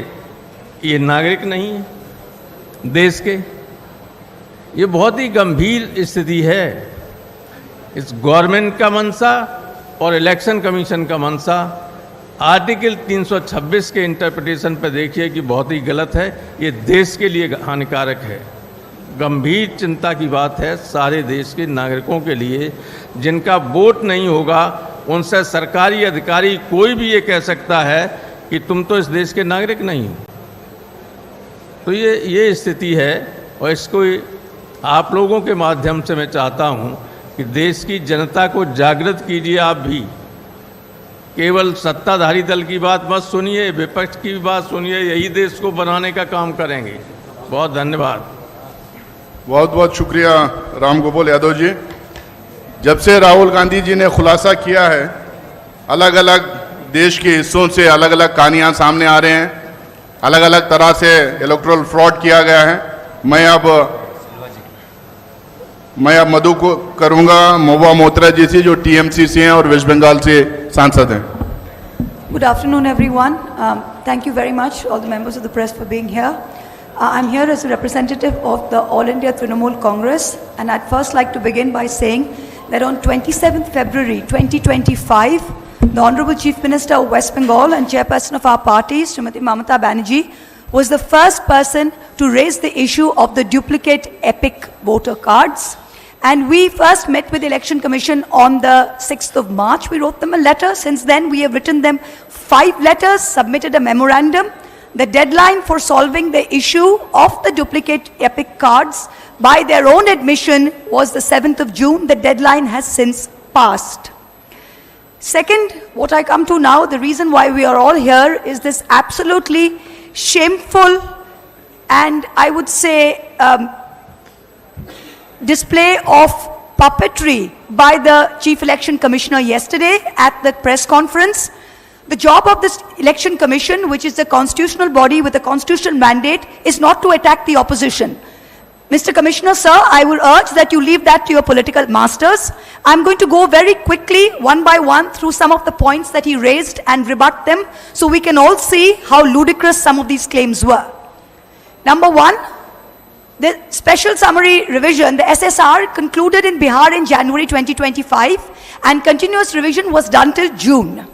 ये नागरिक नहीं है देश के। ये बहुत ही गंभीर स्थिति है। इस गवर्नमेंट का मंशा और इलेक्शन कमीशन का मंशा आर्टिकल 326 के इंटरप्रिटेशन पर देखिए कि बहुत ही गलत है। ये देश के लिए हानिकारक है। गंभीर चिंता की बात है सारे देश के नागरिकों के लिए। जिनका वोट नहीं होगा उनसे सरकारी अधिकारी कोई भी ये कह सकता है कि तुम तो इस देश के नागरिक नहीं हो। तो ये स्थिति है और इसको आप लोगों के माध्यम से मैं चाहता हूँ कि देश की जनता को जागृत कीजिए। आप भी केवल सत्ताधारी दल की बात मत सुनिए, विपक्ष की भी बात सुनिए, यही देश को बनाने का काम करेंगे। बहुत धन्यवाद। बहुत बहुत शुक्रिया राम गोपाल यादव जी। जब से राहुल गांधी जी ने खुलासा किया है, अलग अलग देश के हिस्सों से अलग अलग कहानियाँ सामने आ रहे हैं, अलग अलग तरह से इलेक्टोरल फ्रॉड किया गया है। मैं अब मधु को करूंगा महुआ मोइत्रा जी से, जो टीएमसी से हैं और वेस्ट बंगाल से सांसद हैं। Good afternoon, everyone. Thank you very much, all the members of the press, for being here. I'm here as a representative of the All India Trinamool Congress, and I'd first like to begin by saying that on 27th February 2025, the Honorable Chief Minister of West Bengal and Chairperson of our party, Srimati Mamata Banerjee, was the first person to raise the issue of the duplicate EPIC voter cards. And we first met with the Election Commission on the 6th of March. We wrote them a letter. Since then, we have written them 5 letters, submitted a memorandum. The deadline for solving the issue of the duplicate EPIC cards, by their own admission, was the 7th of June. The deadline has since passed. Second, what I come to now, the reason why we are all here is this absolutely shameful and I would say display of puppetry by the Chief Election Commissioner yesterday at the press conference. The job of this Election Commission, which is the constitutional body with a constitutional mandate, is not to attack the opposition. Mr. Commissioner, sir, I would urge that you leave that to your political masters. I'm going to go very quickly, one by one, through some of the points that he raised and rebut them, so we can all see how ludicrous some of these claims were. Number one, the special summary revision, the SSR, concluded in Bihar in January 2025, and continuous revision was done till June.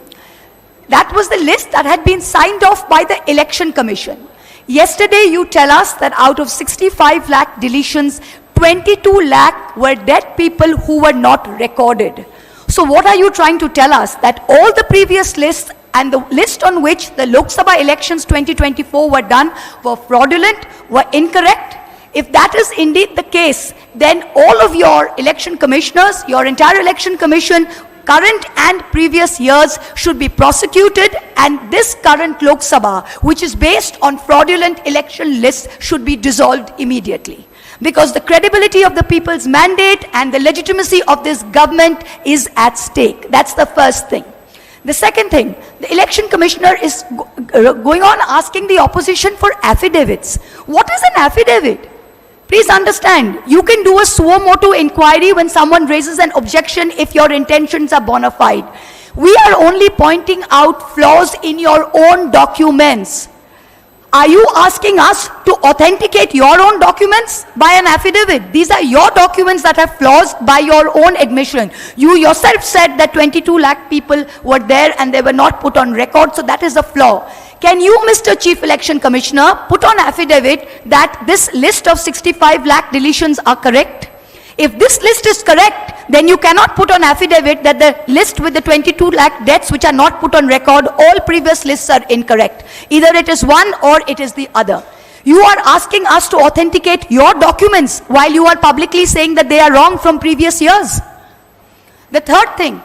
That was the list that had been signed off by the Election Commission. Yesterday, you tell us that out of 65 lakh deletions, 22 lakh were dead people who were not recorded. So what are you trying to tell us? That all the previous lists and the list on which the Lok Sabha elections 2024 were done were fraudulent, were incorrect? If that is indeed the case, then all of your election commissioners, your entire election commission, current and previous years, should be prosecuted, and this current Lok Sabha, which is based on fraudulent election lists, should be dissolved immediately. Because the credibility of the people's mandate and the legitimacy of this government is at stake. That's the first thing. The second thing, the election commissioner is going on asking the opposition for affidavits. What is an affidavit? Please understand, you can do a suo motu inquiry when someone raises an objection if your intentions are bona fide. We are only pointing out flaws in your own documents. Are you asking us to authenticate your own documents by an affidavit? These are your documents that have flaws by your own admission. You yourself said that 22 lakh people were there and they were not put on record, so that is a flaw. Can you, Mr. Chief Election Commissioner, put on affidavit that this list of 65 lakh deletions are correct? If this list is correct, then you cannot put on affidavit that the list with the 22 lakh deaths which are not put on record, all previous lists are incorrect. Either it is one or it is the other. You are asking us to authenticate your documents while you are publicly saying that they are wrong from previous years. The third thing,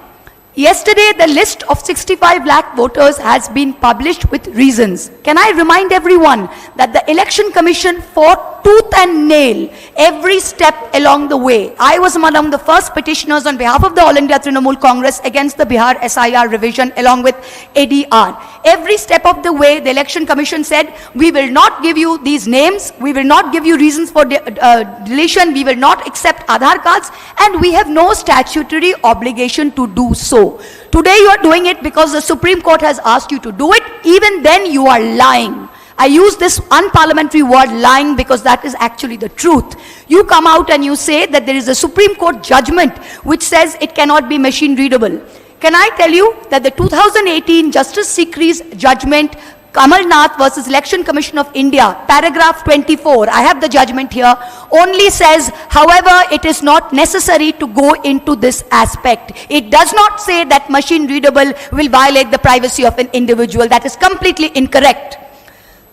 yesterday the list of 65 lakh voters has been published with reasons. Can I remind everyone that the Election Commission fought tooth and nail every step along the way. I was among the first petitioners on behalf of the All India Trinamool Congress against the Bihar SIR revision along with ADR. Every step of the way, the Election Commission said, we will not give you these names, we will not give you reasons for deletion, we will not accept Aadhaar cards, and we have no statutory obligation to do so. Today you are doing it because the Supreme Court has asked you to do it. Even then you are lying. I use this unparliamentary word lying because that is actually the truth. You come out and you say that there is a Supreme Court judgment which says it cannot be machine readable. Can I tell you that the 2018 Justice Sikri's judgment, Kamal Nath versus Election Commission of India, paragraph 24, I have the judgment here, only says, however, it is not necessary to go into this aspect. It does not say that machine readable will violate the privacy of an individual. That is completely incorrect.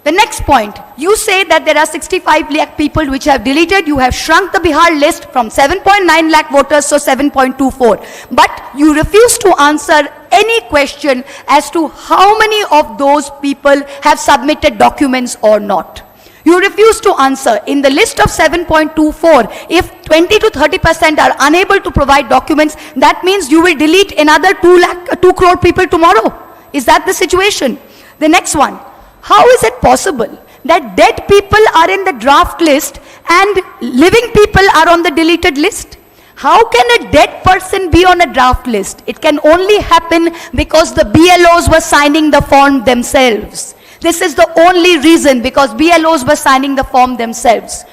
The next point, you say that there are 65 lakh people which have deleted. You have shrunk the Bihar list from 7.9 lakh voters to 7.24. But you refuse to answer any question as to how many of those people have submitted documents or not. You refuse to answer. In the list of 7.24, if 20 to 30% are unable to provide documents, that means you will delete another 2 crore people tomorrow. Is that the situation? The next one. How is it possible that dead people are in the draft list and living people are on the deleted list? How can a dead person be on a draft list? It can only happen because the BLOs were signing the form themselves. This is the only reason, because BLOs were signing the form themselves.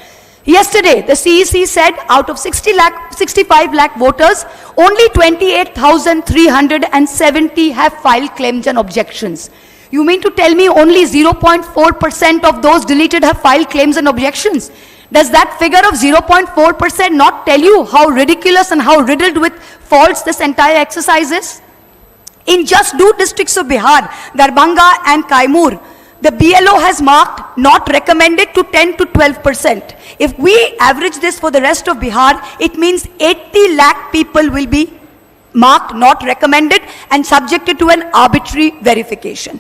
Yesterday, the CEC said out of 65 lakh voters, only 28,370 have filed claims and objections. You mean to tell me only 0.4% of those deleted have filed claims and objections? Does that figure of 0.4% not tell you how ridiculous and how riddled with faults this entire exercise is? In just 2 districts of Bihar, Darbhanga and Kaimur, the BLO has marked not recommended to 10 to 12%. If we average this for the rest of Bihar, it means 80 lakh people will be marked not recommended and subjected to an arbitrary verification.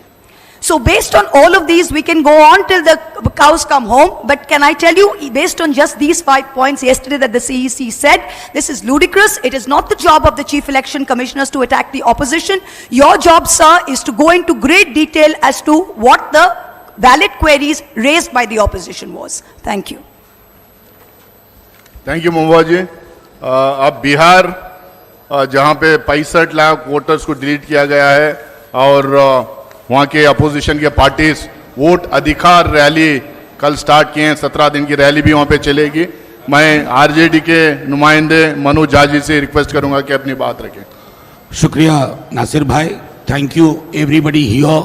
So based on all of these, we can go on till the cows come home. But can I tell you, based on just these 5 points yesterday that the CEC said, this is ludicrous. It is not the job of the Chief Election Commissioners to attack the opposition. Your job, sir, is to go into great detail as to what the valid queries raised by the opposition was. Thank you. Thank you Mahua ji. अब बिहार जहां पे 65 lakh voters को delete किया गया है और वहां के अपोजिशन के पार्टीज वोट अधिकार रैली कल स्टार्ट किए हैं, 17 दिन की रैली भी वहां पे चलेगी। मैं आरजेडी के नुमाइंदे मनोज झा जी से रिक्वेस्ट करूंगा कि अपनी बात रखें। शुक्रिया नासिर भाई, थैंक यू एवरीबडी हियर।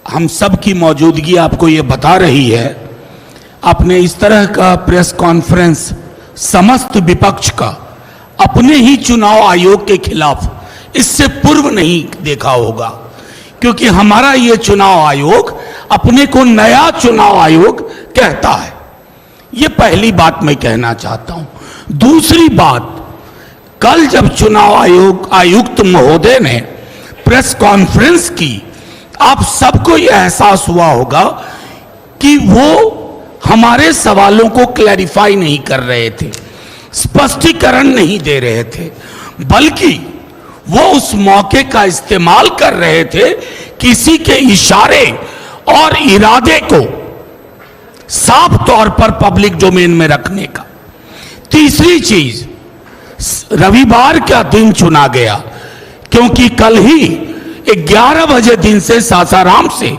हम सब की मौजूदगी आपको ये बता रही है, आपने इस तरह का प्रेस कॉन्फ्रेंस समस्त विपक्ष का अपने ही चुनाव आयोग के खिलाफ इससे पूर्व नहीं देखा होगा, क्योंकि हमारा ये चुनाव आयोग अपने को नया चुनाव आयोग कहता है। ये पहली बात मैं कहना चाहता हूं। दूसरी बात, कल जब चुनाव आयुक्त महोदय ने प्रेस कॉन्फ्रेंस की, आप सबको यह एहसास हुआ होगा कि वो हमारे सवालों को क्लैरिफाई नहीं कर रहे थे, स्पष्टीकरण नहीं दे रहे थे, बल्कि वो उस मौके का इस्तेमाल कर रहे थे किसी के इशारे और इरादे को साफ तौर पर पब्लिक डोमेन में रखने का। तीसरी चीज, रविवार का दिन चुना गया क्योंकि कल ही 11 बजे दिन से सासाराम से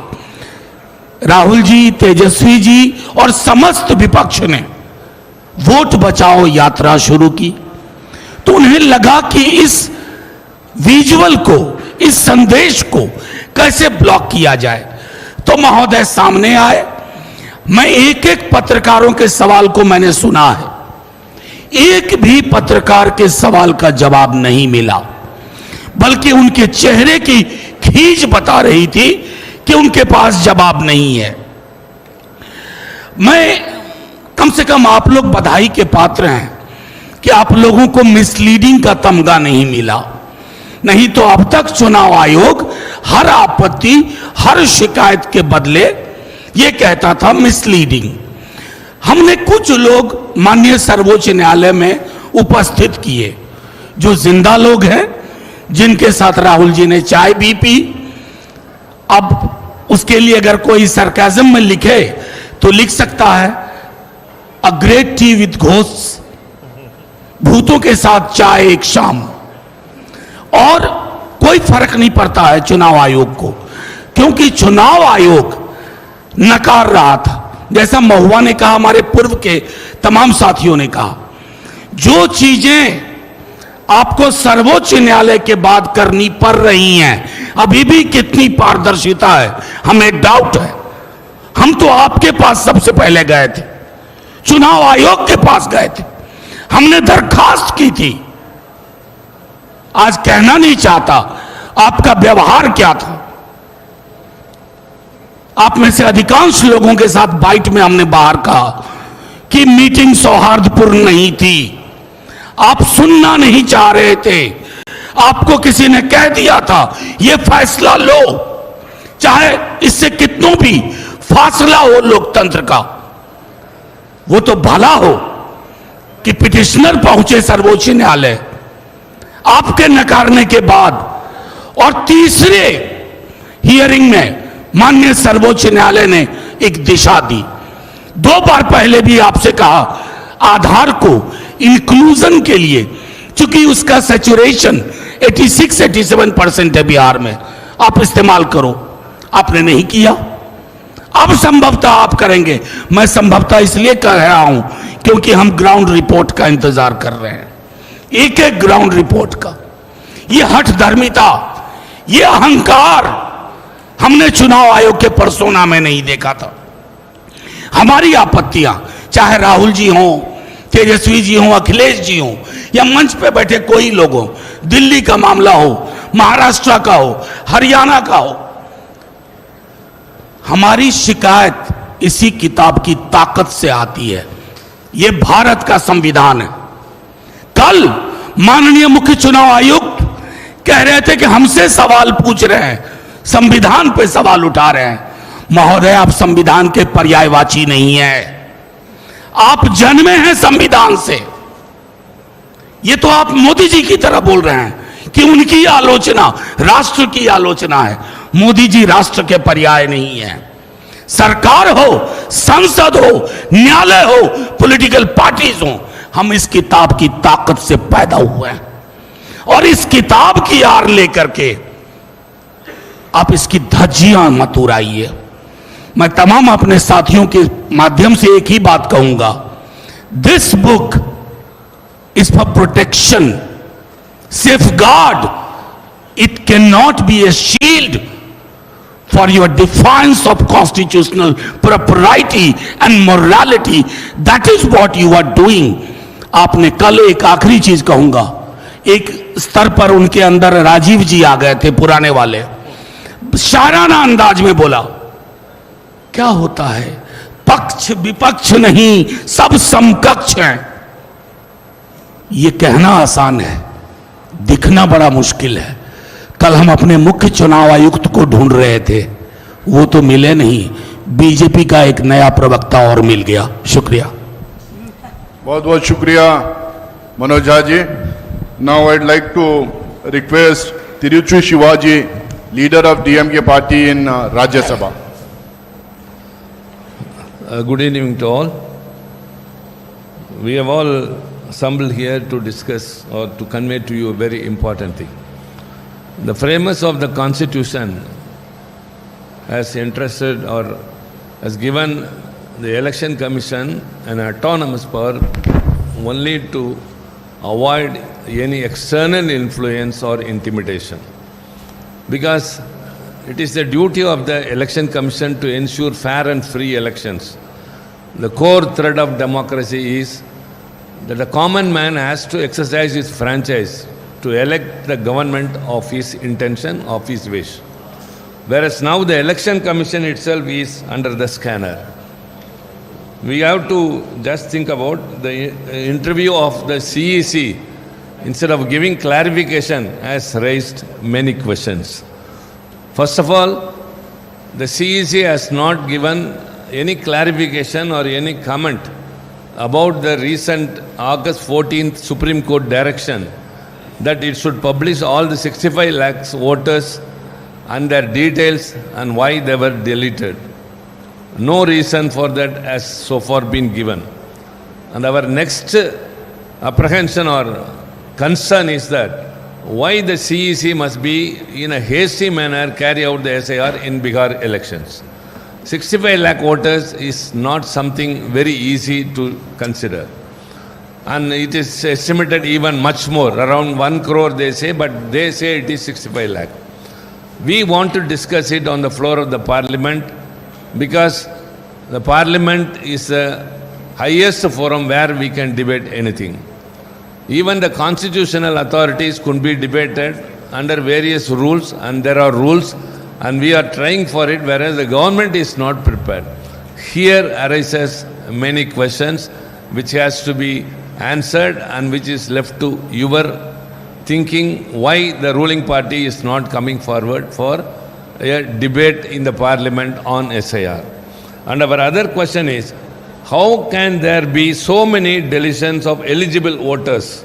राहुल जी, तेजस्वी जी और समस्त विपक्ष ने वोट बचाओ यात्रा शुरू की। तो उन्हें लगा कि इस विजुअल को, इस संदेश को कैसे ब्लॉक किया जाए, तो महोदय सामने आए। मैं एक एक पत्रकारों के सवाल को मैंने सुना है, एक भी पत्रकार के सवाल का जवाब नहीं मिला, बल्कि उनके चेहरे की खींच बता रही थी कि उनके पास जवाब नहीं है। मैं कम से कम आप लोग बधाई के पात्र हैं कि आप लोगों को मिसलीडिंग का तमगा नहीं मिला, नहीं तो अब तक चुनाव आयोग हर आपत्ति, हर शिकायत के बदले यह कहता था मिसलीडिंग। हमने कुछ लोग माननीय सर्वोच्च न्यायालय में उपस्थित किए, जो जिंदा लोग हैं, जिनके साथ राहुल जी ने चाय भी पी। अब उसके लिए अगर कोई सरकाज़म में लिखे तो लिख सकता है, a great T with ghost, भूतों के साथ चाय एक शाम। और कोई फर्क नहीं पड़ता है चुनाव आयोग को, क्योंकि चुनाव आयोग नकार रहा था, जैसा महुआ ने कहा, हमारे पूर्व के तमाम साथियों ने कहा, जो चीजें आपको सर्वोच्च न्यायालय के बाद करनी पड़ रही हैं, अभी भी कितनी पारदर्शिता है हमें डाउट है। हम तो आपके पास सबसे पहले गए थे, चुनाव आयोग के पास गए थे, हमने दरखास्त की थी। आज कहना नहीं चाहता आपका व्यवहार क्या था। आप में से अधिकांश लोगों के साथ बाइट में हमने बाहर कहा कि मीटिंग सौहार्दपूर्ण नहीं थी, आप सुनना नहीं चाह रहे थे। आपको किसी ने कह दिया था यह फैसला लो, चाहे इससे कितनों भी फासला हो लोकतंत्र का। वो तो भला हो कि पिटिशनर पहुंचे सर्वोच्च न्यायालय आपके नकारने के बाद, और तीसरे हियरिंग में माननीय सर्वोच्च न्यायालय ने एक दिशा दी। 2 बार पहले भी आपसे कहा आधार को इंक्लूजन के लिए, चूंकि उसका सैचुरेशन 86-87% है बिहार में, आप इस्तेमाल करो, आपने नहीं किया। अब संभवतः आप करेंगे। मैं संभवतः इसलिए कह रहा हूं क्योंकि हम ग्राउंड रिपोर्ट का इंतजार कर रहे हैं, एक एक ग्राउंड रिपोर्ट का। ये हठधर्मिता, ये अहंकार हमने चुनाव आयोग के पर्सोना में नहीं देखा था। हमारी आपत्तियां, चाहे राहुल जी हों, तेजस्वी जी हों, अखिलेश जी हों, या मंच पे बैठे कोई लोग हों, दिल्ली का मामला हो, महाराष्ट्र का हो, हरियाणा का हो, हमारी शिकायत इसी किताब की ताकत से आती है। ये भारत का संविधान है। कल माननीय मुख्य चुनाव आयुक्त कह रहे थे कि हमसे सवाल पूछ रहे हैं, संविधान पे सवाल उठा रहे हैं। महोदय, आप संविधान के पर्यायवाची नहीं है, आप जन्मे हैं संविधान से। ये तो आप मोदी जी की तरह बोल रहे हैं कि उनकी आलोचना राष्ट्र की आलोचना है। मोदी जी राष्ट्र के पर्याय नहीं है। सरकार हो, संसद हो, न्यायालय हो, पॉलिटिकल पार्टीज हो, हम इस किताब की ताकत से पैदा हुए हैं। और इस किताब की आड़ लेकर के आप इसकी धज्जियां मत उड़ाइए। मैं तमाम अपने साथियों के माध्यम से एक ही बात कहूंगा, this book is for protection, safeguard, it can not be a shield for your defence of constitutional property and morality. That is what you are doing. आपने कल एक आखिरी चीज कहूंगा, एक स्तर पर उनके अंदर राजीव जी आ गए थे, पुराने वाले, शायराना अंदाज में बोला, क्या होता है पक्ष विपक्ष नहीं, सब समकक्ष हैं। यह कहना आसान है, दिखना बड़ा मुश्किल है। कल हम अपने मुख्य चुनाव आयुक्त को ढूंढ रहे थे, वो तो मिले नहीं, बीजेपी का एक नया प्रवक्ता और मिल गया। शुक्रिया, बहुत बहुत शुक्रिया Manoj Jha ji. Now I'd like to request Tiruchi Shivaji, leader of DMK party in Rajya Sabha. Good evening to all. We have all assembled here to discuss or to convey to you a very important thing. The framers of the Constitution has entrusted or has given the Election Commission an autonomous power only to avoid any external influence or intimidation. Because it is the duty of the Election Commission to ensure fair and free elections. The core thread of democracy is that the common man has to exercise his franchise to elect the government of his intention, of his wish. Whereas now the Election Commission itself is under the scanner. We have to just think about the interview of the CEC, instead of giving clarification, has raised many questions. First of all, the CEC has not given any clarification or any comment about the recent August 14th Supreme Court direction that it should publish all the 65 lakhs voters and their details and why they were deleted. No reason for that has so far been given. And our next apprehension or concern is that why the CEC must be in a hasty manner carry out the SIR in Bihar elections. 65 lakh voters is not something very easy to consider. And it is estimated even much more, around 1 crore they say, but they say it is 65 lakh. We want to discuss it on the floor of the parliament because the parliament is the highest forum where we can debate anything. Even the constitutional authorities could be debated under various rules, and there are rules, and we are trying for it, whereas the government is not prepared. Here arises many questions which has to be answered and which is left to your thinking why the ruling party is not coming forward for a debate in the parliament on SIR. And our other question is, how can there be so many deletions of eligible voters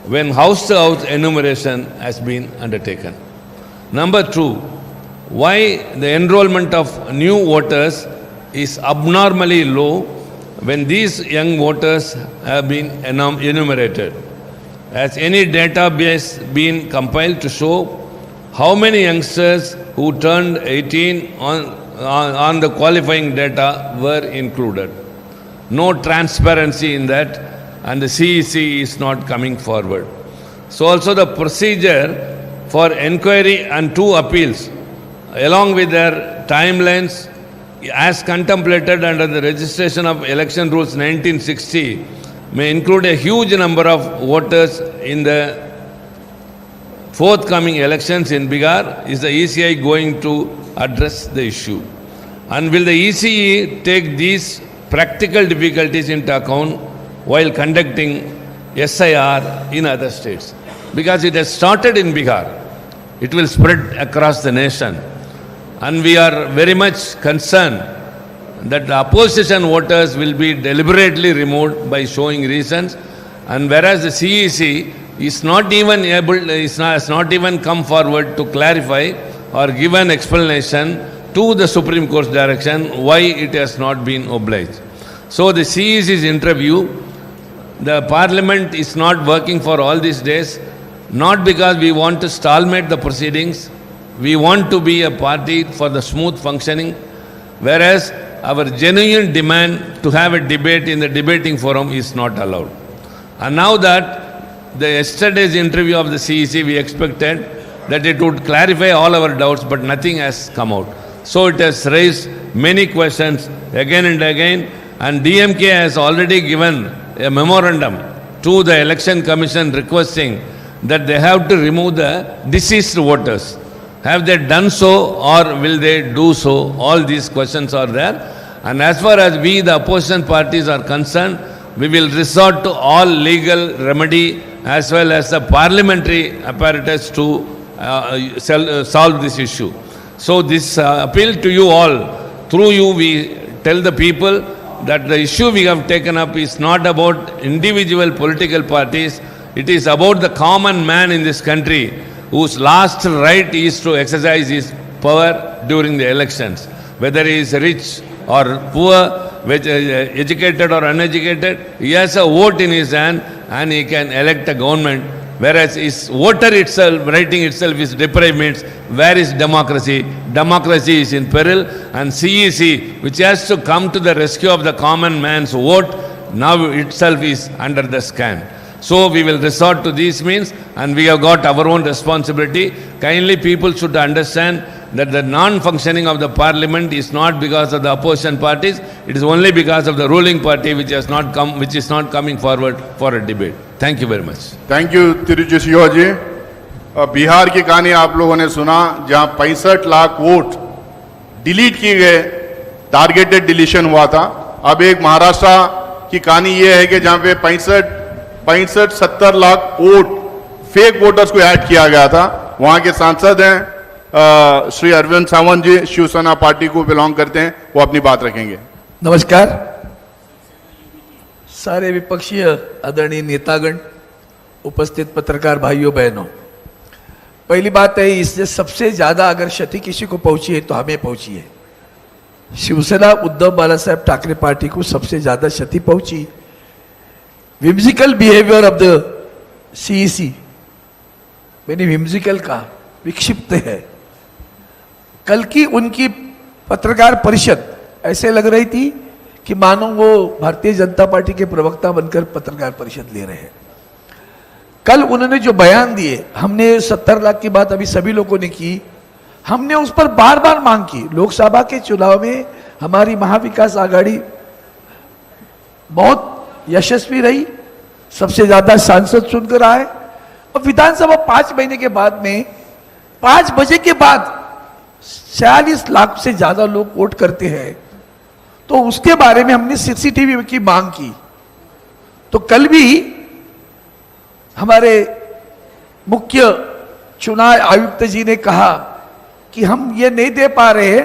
when house-to-house enumeration has been undertaken? Number two, why the enrollment of new voters is abnormally low when these young voters have been enumerated? Has any database been compiled to show how many youngsters who turned 18 on the qualifying data were included? No transparency in that, and the CEC is not coming forward. So also the procedure for inquiry and 2 appeals, along with their timelines, as contemplated under the registration of election rules 1960, may include a huge number of voters in the forthcoming elections in Bihar. Is the ECI going to address the issue? And will the ECE take these practical difficulties into account while conducting SIR in other states? Because it has started in Bihar, it will spread across the nation. And we are very much concerned that the opposition voters will be deliberately removed by showing reasons, and whereas the CEC is not even able, has not even come forward to clarify or give an explanation to the Supreme Court's direction, why it has not been obliged. So the CEC's interview, the Parliament is not working for all these days, not because we want to stalemate the proceedings, we want to be a party for the smooth functioning, whereas our genuine demand to have a debate in the debating forum is not allowed. And now that the yesterday's interview of the CEC, we expected that it would clarify all our doubts, but nothing has come out. So it has raised many questions again and again, and DMK has already given a memorandum to the Election Commission requesting that they have to remove the deceased voters. Have they done so, or will they do so? All these questions are there. And as far as we, the opposition parties, are concerned, we will resort to all legal remedy as well as the parliamentary apparatus to solve this issue. So this appeal to you all, through you we tell the people that the issue we have taken up is not about individual political parties, it is about the common man in this country whose last right is to exercise his power during the elections. Whether he is rich or poor, educated or uneducated, he has a vote in his hand and he can elect a government. Whereas his voter itself, writing itself is deprived, means where is democracy? Democracy is in peril, and CEC, which has to come to the rescue of the common man's vote, now itself is under the scan. So we will resort to these means, and we have got our own responsibility. Kindly people should understand that the non-functioning of the parliament is not because of the opposition parties, it is only because of the ruling party which has not come, which is not coming forward for a debate. Thank you very much. Thank you Tiruchi Singh ji. Bihar की कहानी आप लोगों ने सुना, जहां 65 lakh vote delete किए गए, targeted deletion हुआ था। अब एक महाराष्ट्र की कहानी यह है कि जहां पे 65-70 लाख वोट फेक वोटर्स को ऐड किया गया था। वहां के सांसद हैं श्री अरविंद सावंत जी, शिवसेना पार्टी को बिलोंग करते हैं, वो अपनी बात रखेंगे। नमस्कार सारे विपक्षीय आदरणीय नेतागण, उपस्थित पत्रकार भाइयों बहनों। पहली बात है, इससे सबसे ज्यादा अगर क्षति किसी को पहुंची है तो हमें पहुंची है। शिवसेना उद्धव बालासाहेब ठाकरे पार्टी को सबसे ज्यादा क्षति पहुंची। Whimsical behaviour of the CEC, मैंने विम्सिकल कहा, विक्षिप्त है। कल की उनकी पत्रकार परिषद ऐसे लग रही थी कि मानो वो भारतीय जनता पार्टी के प्रवक्ता बनकर पत्रकार परिषद ले रहे हैं। कल उन्होंने जो बयान दिए, हमने 70 लाख की बात अभी सभी लोगों ने की, हमने उस पर बार बार मांग की। लोकसभा के चुनाव में हमारी महाविकास आघाड़ी बहुत यशस्वी रही, सबसे ज्यादा सांसद चुनकर आए, और विधानसभा 5 महीने के बाद में 5 बजे के बाद 46 लाख से ज्यादा लोग वोट करते हैं, तो उसके बारे में हमने सीसीटीवी की मांग की। तो कल भी हमारे मुख्य चुनाव आयुक्त जी ने कहा कि हम ये नहीं दे पा रहे हैं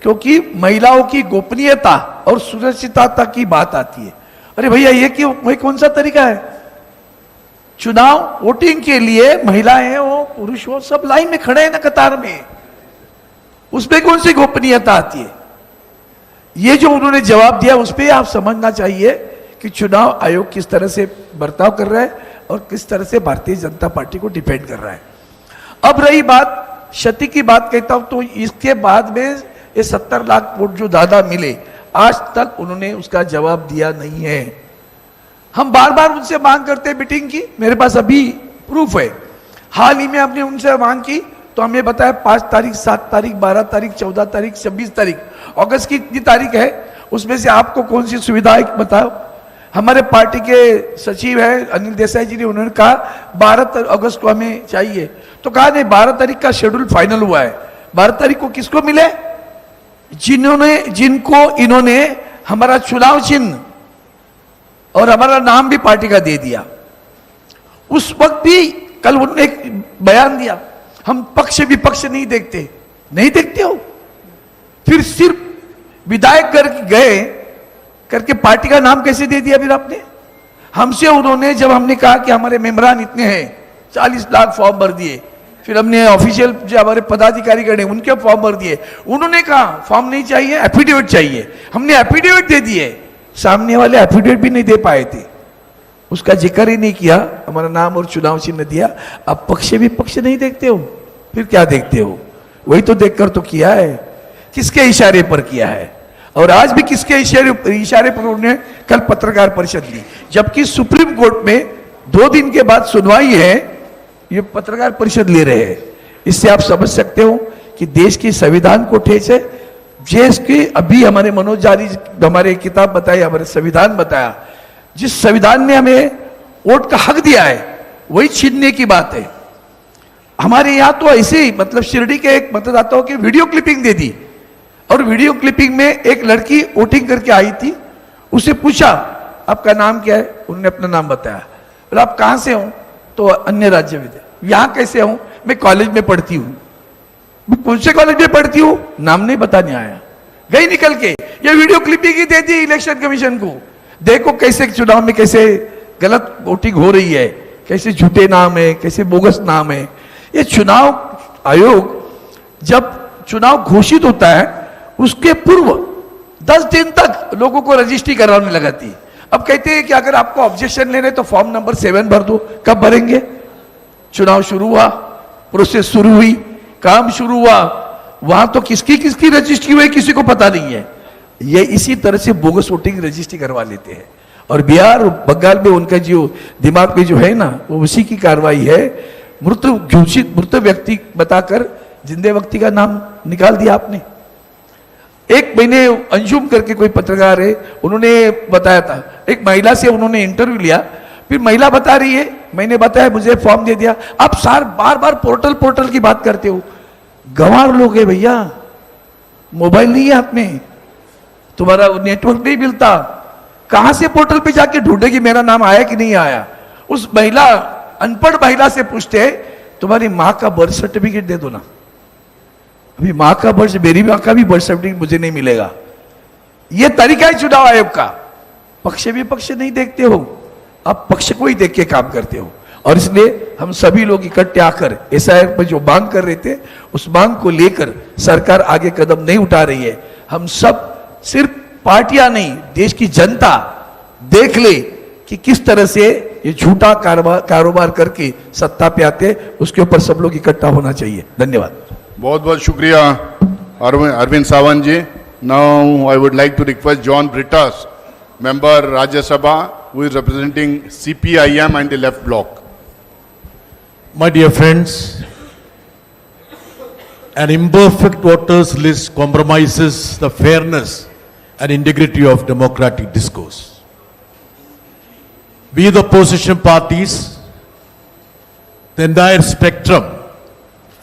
क्योंकि महिलाओं की गोपनीयता और सुरक्षितता की बात आती है। अरे भैया, ये क्यों, वही कौन सा तरीका है? चुनाव वोटिंग के लिए महिलाएं हो, पुरुष हो, सब लाइन में खड़े हैं ना कतार में, उसमें कौन सी गोपनीयता आती है? ये जो उन्होंने जवाब दिया, उस पर आप समझना चाहिए कि चुनाव आयोग किस तरह से बर्ताव कर रहा है और किस तरह से भारतीय जनता पार्टी को डिफेंड कर रहा है। अब रही बात क्षति की बात कहता हूं, तो इसके बाद में ये 70 लाख वोट जो दादा मिले, आज तक उन्होंने उसका जवाब दिया नहीं है। हम बार बार उनसे मांग करते हैं मीटिंग की, मेरे पास अभी प्रूफ है। हाल ही में हमने उनसे मांग की तो हमें बताया 5 तारीख, 7 तारीख, 12 तारीख, 14 तारीख, 26 तारीख, अगस्त की इतनी तारीख है, उसमें से आपको कौन सी सुविधा है बताओ। हमारे पार्टी के सचिव है अनिल देसाई जी ने, उन्होंने कहा 12 अगस्त को हमें चाहिए, तो कहा नहीं, 12 तारीख का शेड्यूल फाइनल हुआ है। 12 तारीख को किसको मिले? जिनको इन्होंने हमारा चुनाव चिन्ह और हमारा नाम भी पार्टी का दे दिया। उस वक्त भी कल उन्होंने एक बयान दिया, हम पक्ष विपक्ष नहीं देखते। नहीं देखते हो, फिर सिर्फ विधायक गए करके पार्टी का नाम कैसे दे दिया? फिर आपने हमसे, उन्होंने जब हमने कहा कि हमारे मेंबरान इतने हैं, 40 लाख फॉर्म भर दिए, फिर हमने ऑफिशियल जो हमारे पदाधिकारी गण उनके फॉर्म भर दिए, उन्होंने कहा फॉर्म नहीं चाहिए, एफिडेविट चाहिए। हमने एफिडेविट दे दिए, सामने वाले एफिडेविट भी नहीं दे पाए थे, उसका जिक्र ही नहीं किया, हमारा नाम और चुनाव चिन्ह दिया। अब पक्ष विपक्ष नहीं देखते हो, फिर क्या देखते हो? वही तो देखकर तो किया है, किसके इशारे पर किया है, और आज भी किसके इशारे पर उन्होंने कल पत्रकार परिषद ली, जबकि सुप्रीम कोर्ट में 2 दिन के बाद सुनवाई है, ये पत्रकार परिषद ले रहे हैं। इससे आप समझ सकते हो कि देश के संविधान को ठेस है। देश के अभी हमारे मनोज झा जी हमारे किताब बताई, हमारे संविधान बताया, जिस संविधान ने हमें वोट का हक दिया है वही छीनने की बात है। हमारे यहाँ तो ऐसे ही मतलब शिरडी के एक मतदाताओं की वीडियो क्लिपिंग दे दी, और वीडियो क्लिपिंग में एक लड़की वोटिंग करके आई थी, उससे पूछा आपका नाम क्या है, उन्होंने अपना नाम बताया, और आप कहाँ से हो, तो अन्य राज्य में थे। यहाँ कैसे हूं, मैं कॉलेज में पढ़ती हूँ। कौन से कॉलेज में पढ़ती हूँ, नाम नहीं बताने आया, गई निकल के। ये वीडियो क्लिपिंग ही दे दी इलेक्शन कमीशन को, देखो कैसे चुनाव में कैसे गलत वोटिंग हो रही है, कैसे झूठे नाम है, कैसे बोगस नाम है। ये चुनाव आयोग जब चुनाव घोषित होता है उसके पूर्व 10 दिन तक लोगों को रजिस्ट्री कराने लगाती है। अब कहते हैं कि अगर आपको ऑब्जेक्शन लेने तो फॉर्म नंबर 7 भर दो। कब भरेंगे? चुनाव शुरू हुआ, प्रोसेस शुरू हुई, काम शुरू हुआ, वहां तो किसकी किसकी रजिस्ट्री हुई किसी को पता नहीं है। ये इसी तरह से बोगस वोटिंग रजिस्ट्री करवा लेते हैं, और बिहार और बंगाल में उनका जो दिमाग में जो है ना, वो उसी की कार्रवाई है। मृत घोषित मृत व्यक्ति बताकर जिंदे व्यक्ति का नाम निकाल दिया आपने। एक महीने अंजुम करके कोई पत्रकार है, उन्होंने बताया था, एक महिला से उन्होंने इंटरव्यू लिया, फिर महिला बता रही है मैंने बताया मुझे फॉर्म दे दिया। आप बार बार पोर्टल की बात करते हो, गंवार लोग है भैया, मोबाइल नहीं है हाथ में, तुम्हारा नेटवर्क नहीं मिलता, कहां से पोर्टल पे जाके ढूंढे कि मेरा नाम आया कि नहीं आया। उस महिला अनपढ़ महिला से पूछते तुम्हारी माँ का बर्थ सर्टिफिकेट दे दो ना। अभी माँ का बर्थ, मेरी माँ का भी बर्थ सर्टिफिकेट मुझे नहीं मिलेगा। यह तरीका है चुनाव आयोग का। पक्ष विपक्ष नहीं देखते हो, आप पक्ष को ही देख के काम करते हो। और इसलिए हम सभी लोग इकट्ठे आकर एसआईआर पर जो मांग कर रहे थे, उस मांग को लेकर सरकार आगे कदम नहीं उठा रही है। हम सब, सिर्फ पार्टियां नहीं, देश की जनता देख ले कि किस तरह से ये झूठा कारोबार करके सत्ता पे आते, उसके ऊपर सब लोग इकट्ठा होना चाहिए। धन्यवाद। बहुत बहुत शुक्रिया Arvind Sawant ji. Now I would like to request John Brittas, member Rajya Sabha, who is representing CPIM and the left bloc. My dear friends, an imperfect voters list compromises the fairness and integrity of democratic discourse. We, the opposition parties, the entire spectrum,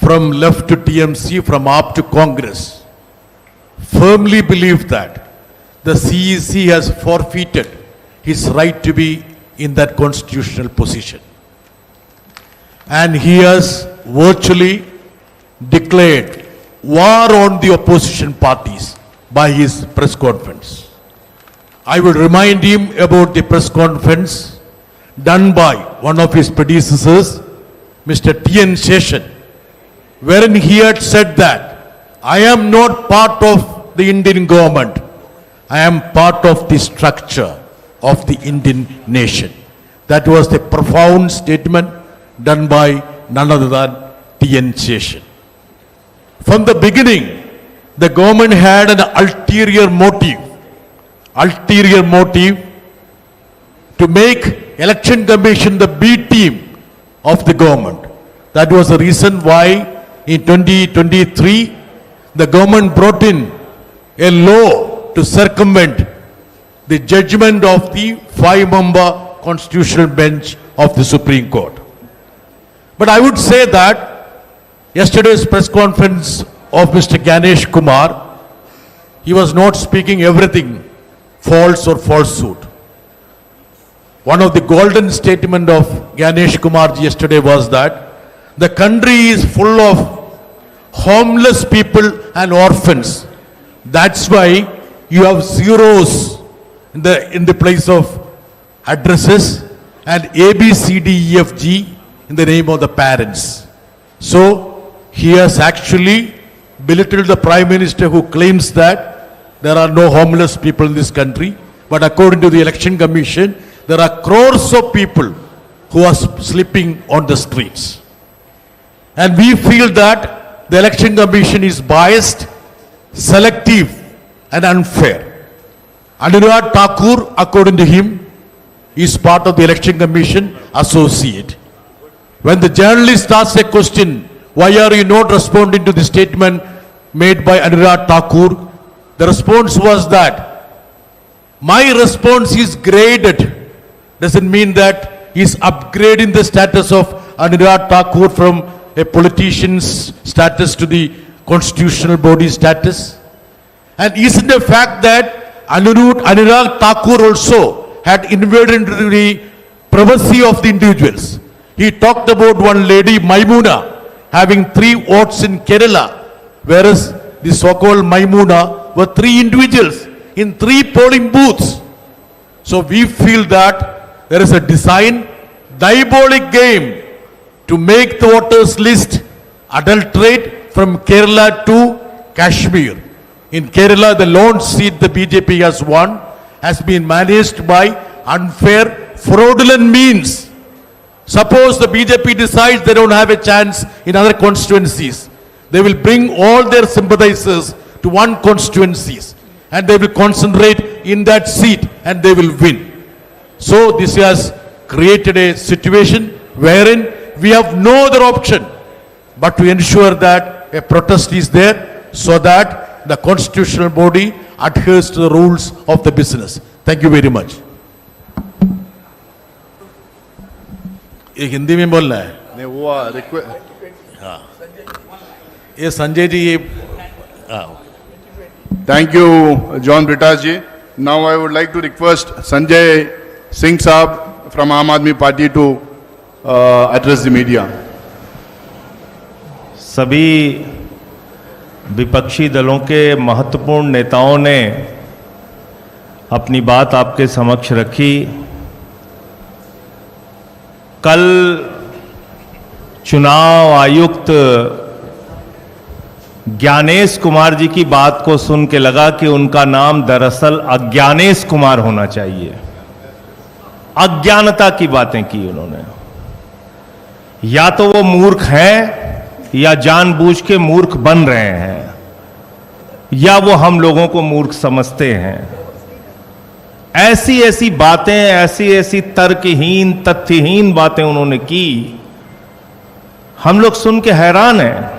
from left to TMC, from AAP to Congress, firmly believe that the CEC has forfeited his right to be in that constitutional position. And he has virtually declared war on the opposition parties by his press conference. I will remind him about the press conference done by one of his predecessors, Mr. T.N. Seshan, wherein he had said that I am not part of the Indian government, I am part of the structure of the Indian nation. That was the profound statement done by none other than T.N. Seshan. From the beginning, the government had an ulterior motive to make Election Commission the B team of the government. That was the reason why in 2023, the government brought in a law to circumvent the judgment of the 5-member constitutional bench of the Supreme Court. But I would say that yesterday's press conference of Mr. Ganesh Kumar, he was not speaking everything false or falsehood. One of the golden statement of Ganesh Kumar yesterday was that the country is full of homeless people and orphans. That's why you have zeros in the place of addresses and A, B, C, D, E, F, G in the name of the parents. So he has actually belittled the Prime Minister who claims that there are no homeless people in this country. But according to the Election Commission, there are crores of people who are sleeping on the streets. And we feel that the Election Commission is biased, selective and unfair. Anurag Thakur, according to him, is part of the Election Commission associate. When the journalist asks a question, why are you not responding to the statement made by Anurag Thakur? The response was that my response is graded. Doesn't mean that he's upgrading the status of Anurag Thakur from a politician's status to the constitutional body status. And isn't the fact that Anurag Thakur also had invaded into the privacy of the individuals. He talked about one lady, Maimuna, having 3 votes in Kerala, whereas the so-called Maimuna were 3 individuals in 3 polling booths. So we feel that there is a diabolic game to make the voters list adulterate from Kerala to Kashmir. In Kerala, the lone seat the BJP has won has been managed by unfair, fraudulent means. Suppose the BJP decides they don't have a chance in other constituencies, they will bring all their sympathizers to one constituencies and they will concentrate in that seat and they will win. So this has created a situation wherein we have no other option but to ensure that a protest is there so that the constitutional body adheres to the rules of the business. Thank you very much. ये हिंदी में बोलना है नहीं वो हाँ ये संजय जी ये Thank you, John Britas ji. Now I would like to request Sanjay Singh Saab from Aam Aadmi Party to address the media. सभी विपक्षी दलों के महत्वपूर्ण नेताओं ने अपनी बात आपके समक्ष रखी। कल चुनाव आयुक्त ज्ञानेश कुमार जी की बात को सुन के लगा कि उनका नाम दरअसल अज्ञानेश कुमार होना चाहिए। अज्ञानता की बातें की उन्होंने। या तो वो मूर्ख हैं या जानबूझ के मूर्ख बन रहे हैं या वो हम लोगों को मूर्ख समझते हैं। ऐसी ऐसी बातें, ऐसी ऐसी तर्कहीन, तथ्यहीन बातें उन्होंने की, हम लोग सुन के हैरान हैं।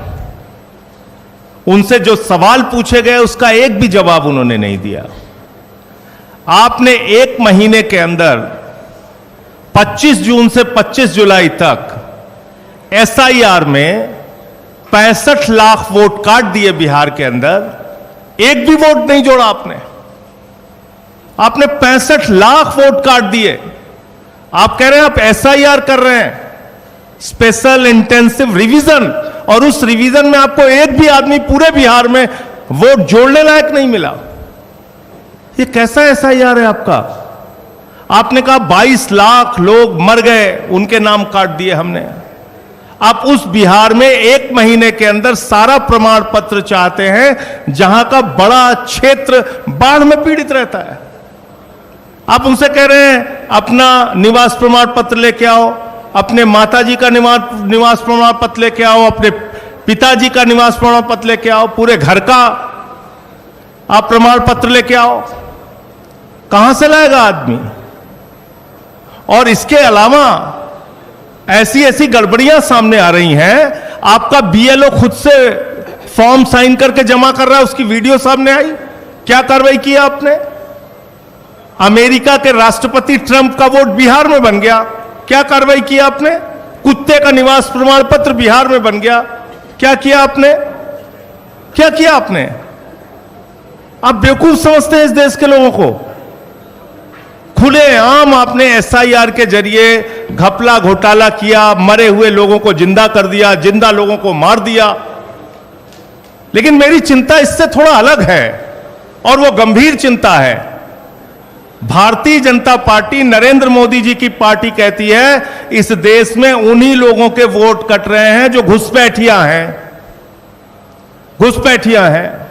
उनसे जो सवाल पूछे गए उसका एक भी जवाब उन्होंने नहीं दिया। आपने 1 महीने के अंदर 25 जून से 25 जुलाई तक SIR में 65 लाख वोट काट दिए बिहार के अंदर, एक भी वोट नहीं जोड़ा आपने। आपने 65 लाख वोट काट दिए। आप कह रहे हैं आप SIR कर रहे हैं, स्पेशल इंटेंसिव रिवीजन, और उस रिवीजन में आपको एक भी आदमी पूरे बिहार में वोट जोड़ने लायक नहीं मिला। ये कैसा SIR है आपका? आपने कहा 22 लाख लोग मर गए, उनके नाम काट दिए हमने। आप उस बिहार में 1 महीने के अंदर सारा प्रमाण पत्र चाहते हैं जहां का बड़ा क्षेत्र बाढ़ में पीड़ित रहता है। आप उनसे कह रहे हैं अपना निवास प्रमाण पत्र लेके आओ, अपने माताजी का निवास प्रमाण पत्र लेके आओ, अपने पिताजी का निवास प्रमाण पत्र लेके आओ, पूरे घर का आप प्रमाण पत्र लेके आओ। कहां से लाएगा आदमी? और इसके अलावा ऐसी ऐसी गड़बड़ियां सामने आ रही हैं। आपका BLO खुद से फॉर्म साइन करके जमा कर रहा है, उसकी वीडियो सामने आई। क्या कार्रवाई की आपने? अमेरिका के राष्ट्रपति ट्रंप का वोट बिहार में बन गया, क्या कार्रवाई की आपने? कुत्ते का निवास प्रमाण पत्र बिहार में बन गया, क्या किया आपने? क्या किया आपने? आप बेवकूफ समझते हैं इस देश के लोगों को। खुलेआम आपने SIR के जरिए घपला घोटाला किया, मरे हुए लोगों को जिंदा कर दिया, जिंदा लोगों को मार दिया। लेकिन मेरी चिंता इससे थोड़ा अलग है और वो गंभीर चिंता है। भारतीय जनता पार्टी, नरेंद्र मोदी जी की पार्टी कहती है इस देश में उन्हीं लोगों के वोट कट रहे हैं जो घुसपैठिया हैं,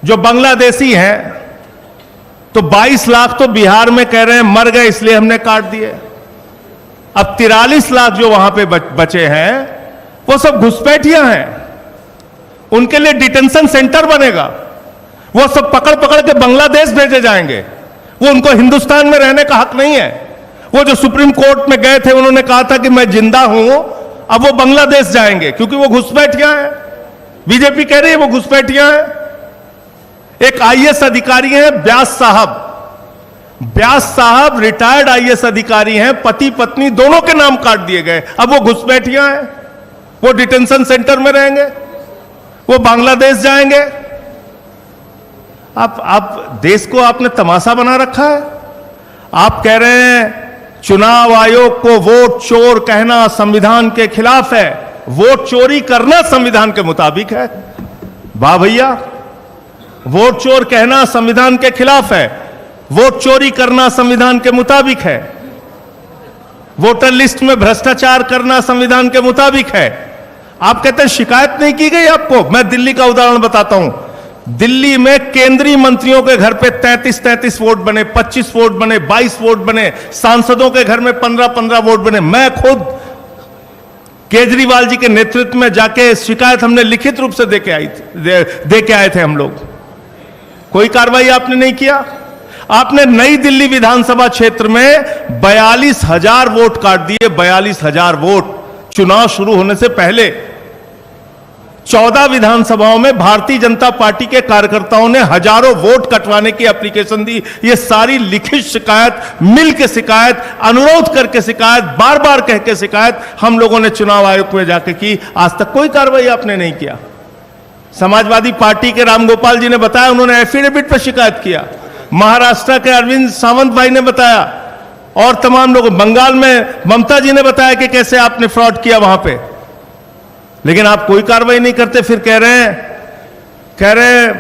जो बांग्लादेशी हैं। तो 22 लाख तो बिहार में कह रहे हैं मर गए इसलिए हमने काट दिए। अब 43 लाख जो वहां पे बचे हैं वो सब घुसपैठिया हैं। उनके लिए डिटेंशन सेंटर बनेगा, वो सब पकड़ पकड़ के बांग्लादेश भेजे जाएंगे। वो उनको हिंदुस्तान में रहने का हक नहीं है। वो जो सुप्रीम कोर्ट में गए थे उन्होंने कहा था कि मैं जिंदा हूं, अब वो बांग्लादेश जाएंगे क्योंकि वो घुसपैठिया हैं। बीजेपी कह रही है वो घुसपैठिया हैं। एक आईएएस अधिकारी हैं व्यास साहब रिटायर्ड आईएएस अधिकारी हैं, पति पत्नी दोनों के नाम काट दिए गए। अब वो घुसपैठिया हैं, वो डिटेंशन सेंटर में रहेंगे, वो बांग्लादेश जाएंगे। आप देश को आपने तमाशा बना रखा है। आप कह रहे हैं चुनाव आयोग को वोट चोर कहना संविधान के खिलाफ है, वोट चोरी करना संविधान के मुताबिक है। वाह भैया, वोट चोर कहना संविधान के खिलाफ है, वोट चोरी करना संविधान के मुताबिक है, वोटर लिस्ट में भ्रष्टाचार करना संविधान के मुताबिक है। आप कहते हैं शिकायत नहीं की गई आपको। मैं दिल्ली का उदाहरण बताता हूं। दिल्ली में केंद्रीय मंत्रियों के घर पे 33 वोट बने, 25 वोट बने, 22 वोट बने, सांसदों के घर में 15 वोट बने। मैं खुद केजरीवाल जी के नेतृत्व में जाके शिकायत हमने लिखित रूप से दे के आए थे हम लोग। कोई कार्रवाई आपने नहीं किया। आपने नई दिल्ली विधानसभा क्षेत्र में 42,000 वोट काट दिए, 42,000 वोट चुनाव शुरू होने से पहले। 14 विधानसभाओं में भारतीय जनता पार्टी के कार्यकर्ताओं ने हजारों वोट कटवाने की एप्लीकेशन दी। ये सारी लिखित शिकायत, मिल के शिकायत, अनुरोध करके शिकायत, बार बार कह के शिकायत हम लोगों ने चुनाव आयोग में जाके की। आज तक कोई कार्रवाई आपने नहीं किया। समाजवादी पार्टी के रामगोपाल जी ने बताया, उन्होंने एफिडेविट पर शिकायत किया। महाराष्ट्र के अरविंद सावंत भाई ने बताया और तमाम लोग, बंगाल में ममता जी ने बताया कि कैसे आपने फ्रॉड किया वहां पे। लेकिन आप कोई कार्रवाई नहीं करते। फिर कह रहे हैं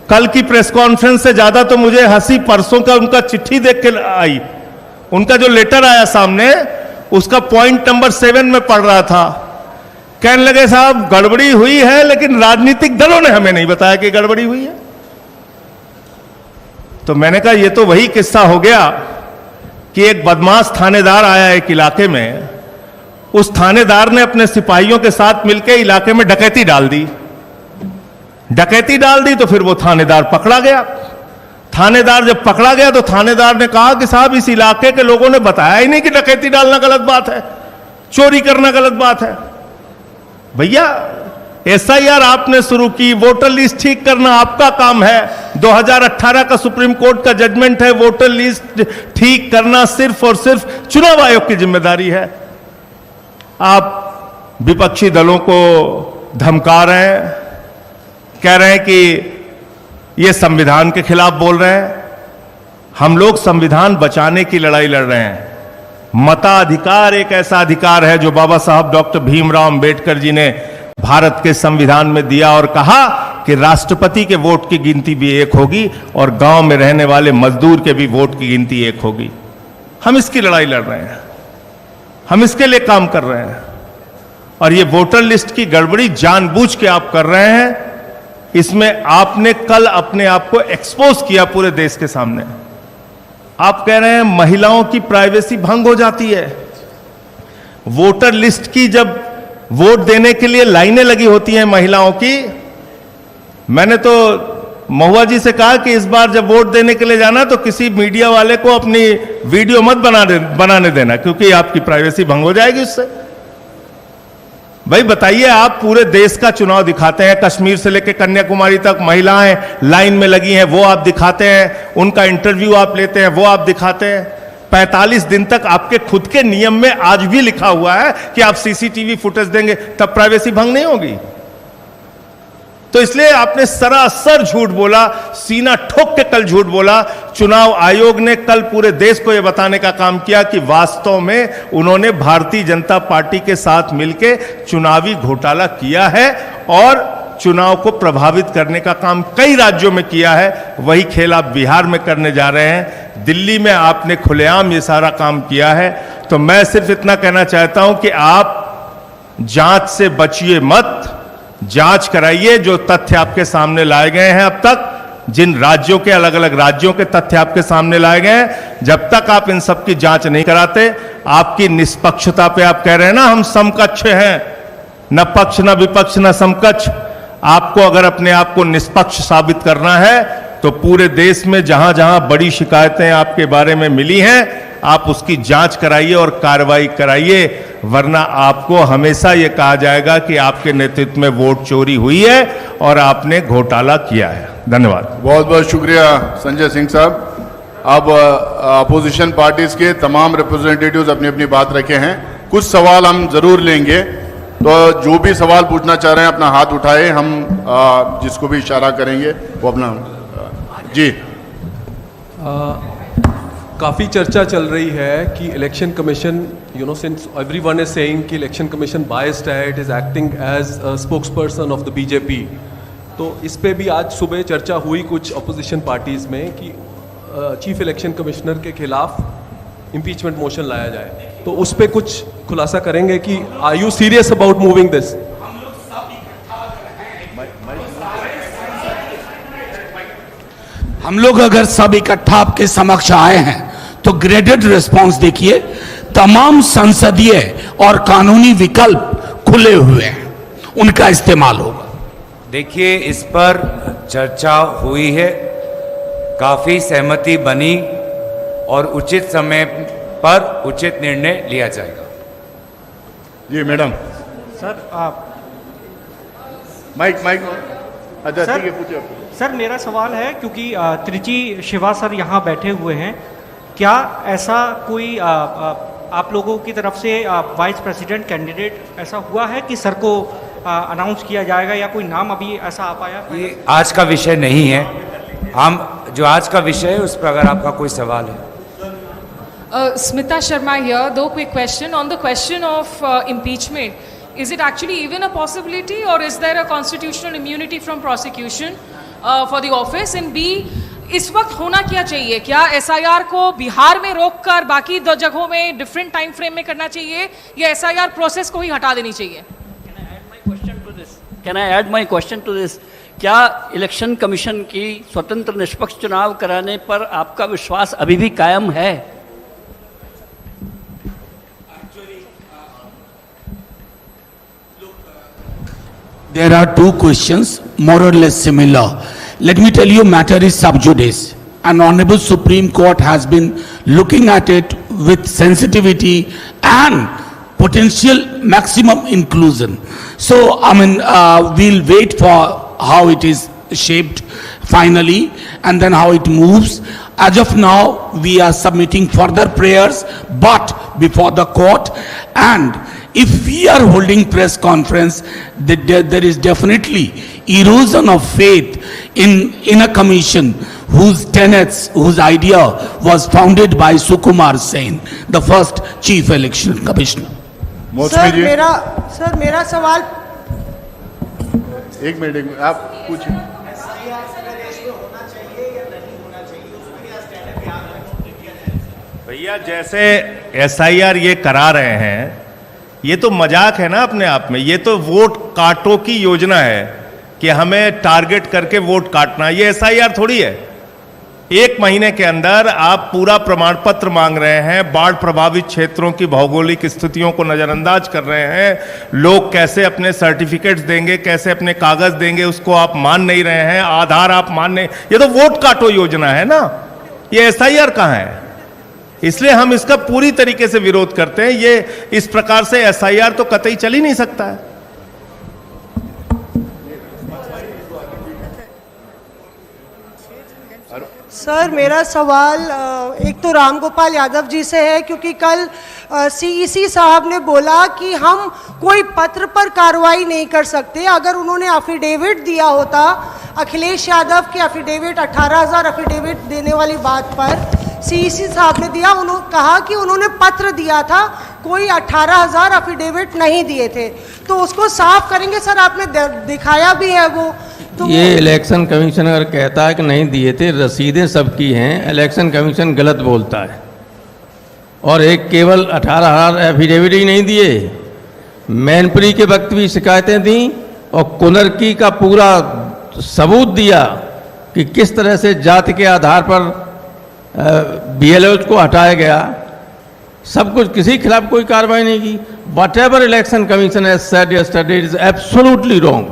कल की प्रेस कॉन्फ्रेंस से ज्यादा तो मुझे हंसी परसों का उनका चिट्ठी देख के आई। उनका जो लेटर आया सामने, उसका पॉइंट नंबर 7 में पढ़ रहा था। कहने लगे साहब गड़बड़ी हुई है, लेकिन राजनीतिक दलों ने हमें नहीं बताया कि गड़बड़ी हुई है। तो मैंने कहा ये तो वही किस्सा हो गया कि एक बदमाश थानेदार आया एक इलाके में, उस थानेदार ने अपने सिपाहियों के साथ मिलकर इलाके में डकैती डाल दी तो फिर वो थानेदार पकड़ा गया। थानेदार जब पकड़ा गया तो थानेदार ने कहा कि साहब इस इलाके के लोगों ने बताया ही नहीं कि डकैती डालना गलत बात है, चोरी करना गलत बात है। भैया एसआईआर आपने शुरू की, वोटर लिस्ट ठीक करना आपका काम है। 2018 का सुप्रीम कोर्ट का जजमेंट है, वोटर लिस्ट ठीक करना सिर्फ और सिर्फ चुनाव आयोग की जिम्मेदारी है। आप विपक्षी दलों को धमका रहे हैं, कह रहे हैं कि ये संविधान के खिलाफ बोल रहे हैं। हम लोग संविधान बचाने की लड़ाई लड़ रहे हैं। मताधिकार एक ऐसा अधिकार है जो बाबा साहब डॉक्टर भीमराव अंबेडकर जी ने भारत के संविधान में दिया और कहा कि राष्ट्रपति के वोट की गिनती भी एक होगी और गांव में रहने वाले मजदूर के भी वोट की गिनती एक होगी। हम इसकी लड़ाई लड़ रहे हैं, हम इसके लिए काम कर रहे हैं। और ये वोटर लिस्ट की गड़बड़ी जानबूझ के आप कर रहे हैं। इसमें आपने कल अपने आप को एक्सपोज किया पूरे देश के सामने। आप कह रहे हैं महिलाओं की प्राइवेसी भंग हो जाती है। वोटर लिस्ट की जब वोट देने के लिए लाइनें लगी होती हैं महिलाओं की, मैंने तो महुआ जी से कहा कि इस बार जब वोट देने के लिए जाना तो किसी मीडिया वाले को अपनी वीडियो मत बनाने देना, क्योंकि आपकी प्राइवेसी भंग हो जाएगी उससे। भाई बताइए, आप पूरे देश का चुनाव दिखाते हैं, कश्मीर से लेकर कन्याकुमारी तक महिलाएं लाइन में लगी हैं, वो आप दिखाते हैं, उनका इंटरव्यू आप लेते हैं, वो आप दिखाते हैं। 45 दिन तक आपके खुद के नियम में आज भी लिखा हुआ है कि आप सीसीटीवी फुटेज देंगे, तब प्राइवेसी भंग नहीं होगी। तो इसलिए आपने सरासर झूठ बोला, सीना ठोक के कल झूठ बोला। चुनाव आयोग ने कल पूरे देश को यह बताने का काम किया कि वास्तव में उन्होंने भारतीय जनता पार्टी के साथ मिलकर चुनावी घोटाला किया है और चुनाव को प्रभावित करने का काम कई राज्यों में किया है। वही खेल आप बिहार में करने जा रहे हैं। दिल्ली में आपने खुलेआम ये सारा काम किया है। तो मैं सिर्फ इतना कहना चाहता हूं कि आप जांच से बचिए मत, जांच कराइए। जो तथ्य आपके सामने लाए गए हैं अब तक, जिन राज्यों के, अलग अलग राज्यों के तथ्य आपके सामने लाए गए हैं, जब तक आप इन सब की जांच नहीं कराते, आपकी निष्पक्षता पे आप कह रहे हैं ना हम समकक्ष हैं, न पक्ष न विपक्ष न समकक्ष। आपको अगर अपने आप को निष्पक्ष साबित करना है तो पूरे देश में जहां जहां बड़ी शिकायतें आपके बारे में मिली हैं, आप उसकी जांच कराइए और कार्रवाई कराइए, वरना आपको हमेशा यह कहा जाएगा कि आपके नेतृत्व में वोट चोरी हुई है और आपने घोटाला किया है। धन्यवाद। बहुत बहुत शुक्रिया संजय सिंह साहब। अब अपोजिशन पार्टीज के तमाम रिप्रेजेंटेटिव्स अपनी अपनी बात रखे हैं। कुछ सवाल हम जरूर लेंगे, तो जो भी सवाल पूछना चाह रहे हैं अपना हाथ उठाए, हम जिसको भी इशारा करेंगे वो अपना जी। काफ़ी चर्चा चल रही है कि election commission, you know, since everyone is saying कि इलेक्शन कमीशन बायस्ड है, it is acting as a spokesperson of the BJP. तो इस पे भी आज सुबह चर्चा हुई कुछ अपोजिशन पार्टीज़ में कि चीफ इलेक्शन कमिश्नर के खिलाफ इम्पीचमेंट मोशन लाया जाए। तो उस पे कुछ खुलासा करेंगे कि are you serious about moving this? हम लोग अगर सब इकट्ठा आपके समक्ष आए हैं तो ग्रेडेड रिस्पांस देखिए, तमाम संसदीय और कानूनी विकल्प खुले हुए हैं, उनका इस्तेमाल होगा। देखिए, इस पर चर्चा हुई है, काफ़ी सहमति बनी और उचित समय पर उचित निर्णय लिया जाएगा। जी मैडम। सर आप माइक अच्छा सर, ठीक है, पूछिए। सर मेरा सवाल है, क्योंकि त्रिची शिवा सर यहाँ बैठे हुए हैं, क्या ऐसा कोई आप लोगों की तरफ से वाइस प्रेसिडेंट कैंडिडेट ऐसा हुआ है कि सर को अनाउंस किया जाएगा, या कोई नाम अभी ऐसा आ पाया? ये आज का विषय नहीं है। हम जो आज का विषय है उस पर अगर आपका कोई सवाल है। Smita Sharma here. Though quick question on the question of impeachment. Is it actually even a possibility, or is there a constitutional immunity from prosecution for the office? And B, इस वक्त होना क्या चाहिए? क्या SIR को बिहार में रोककर बाकी दो जगहों में डिफरेंट टाइम फ्रेम में करना चाहिए, या SIR प्रोसेस को ही हटा देनी चाहिए? Can I add my question to this? क्या इलेक्शन कमीशन की स्वतंत्र निष्पक्ष चुनाव कराने पर आपका विश्वास अभी भी कायम है? There are two questions, more or less similar. Let me tell you, matter is sub judice. An honorable Supreme Court has been looking at it with sensitivity and potential maximum inclusion. So, I mean, we'll wait for how it is shaped finally and then how it moves. As of now, we are submitting further prayers, but before the court, and if we are holding press conference, there is definitely erosion of faith in a commission whose tenets, whose idea was founded by Sukumar Sen, the first chief election commissioner. Sir मेरा सवाल, एक minute आप पूछिए। भैया, जैसे SIR ये करा रहे हैं, ये तो मजाक है ना अपने आप में। ये तो वोट काटो की योजना है कि हमें टारगेट करके वोट काटना। ये SIR थोड़ी है। 1 महीने के अंदर आप पूरा प्रमाण पत्र मांग रहे हैं, बाढ़ प्रभावित क्षेत्रों की भौगोलिक स्थितियों को नजरअंदाज कर रहे हैं, लोग कैसे अपने सर्टिफिकेट्स देंगे, कैसे अपने कागज देंगे, उसको आप मान नहीं रहे हैं, आधार आप मान नहीं। ये तो वोट काटो योजना है ना, ये SIR कहाँ है? इसलिए हम इसका पूरी तरीके से विरोध करते हैं। ये इस प्रकार से SIR तो कतई चल ही नहीं सकता है। सर मेरा सवाल एक तो रामगोपाल यादव जी से है, क्योंकि कल CEC साहब ने बोला कि हम कोई पत्र पर कार्रवाई नहीं कर सकते। अगर उन्होंने एफिडेविट दिया होता, अखिलेश यादव के एफिडेविट 18,000 एफिडेविट देने वाली बात पर CEC साहब ने दिया, उन्होंने कहा कि उन्होंने पत्र दिया था, कोई 18,000 एफिडेविट नहीं दिए थे। तो उसको साफ करेंगे सर, आपने दिखाया भी है वो। तो ये इलेक्शन कमीशन अगर कहता है कि नहीं दिए थे, रसीदें सबकी हैं, इलेक्शन कमीशन गलत बोलता है। और एक केवल 18,000 एफिडेविट ही नहीं दिए, मैनपुरी के वक्त भी शिकायतें दी और कुनरकी का पूरा सबूत दिया कि किस तरह से जाति के आधार पर BLOs को हटाया गया। सब कुछ, किसी के खिलाफ कोई कार्रवाई नहीं की। What ever election commission has said yesterday is absolutely wrong.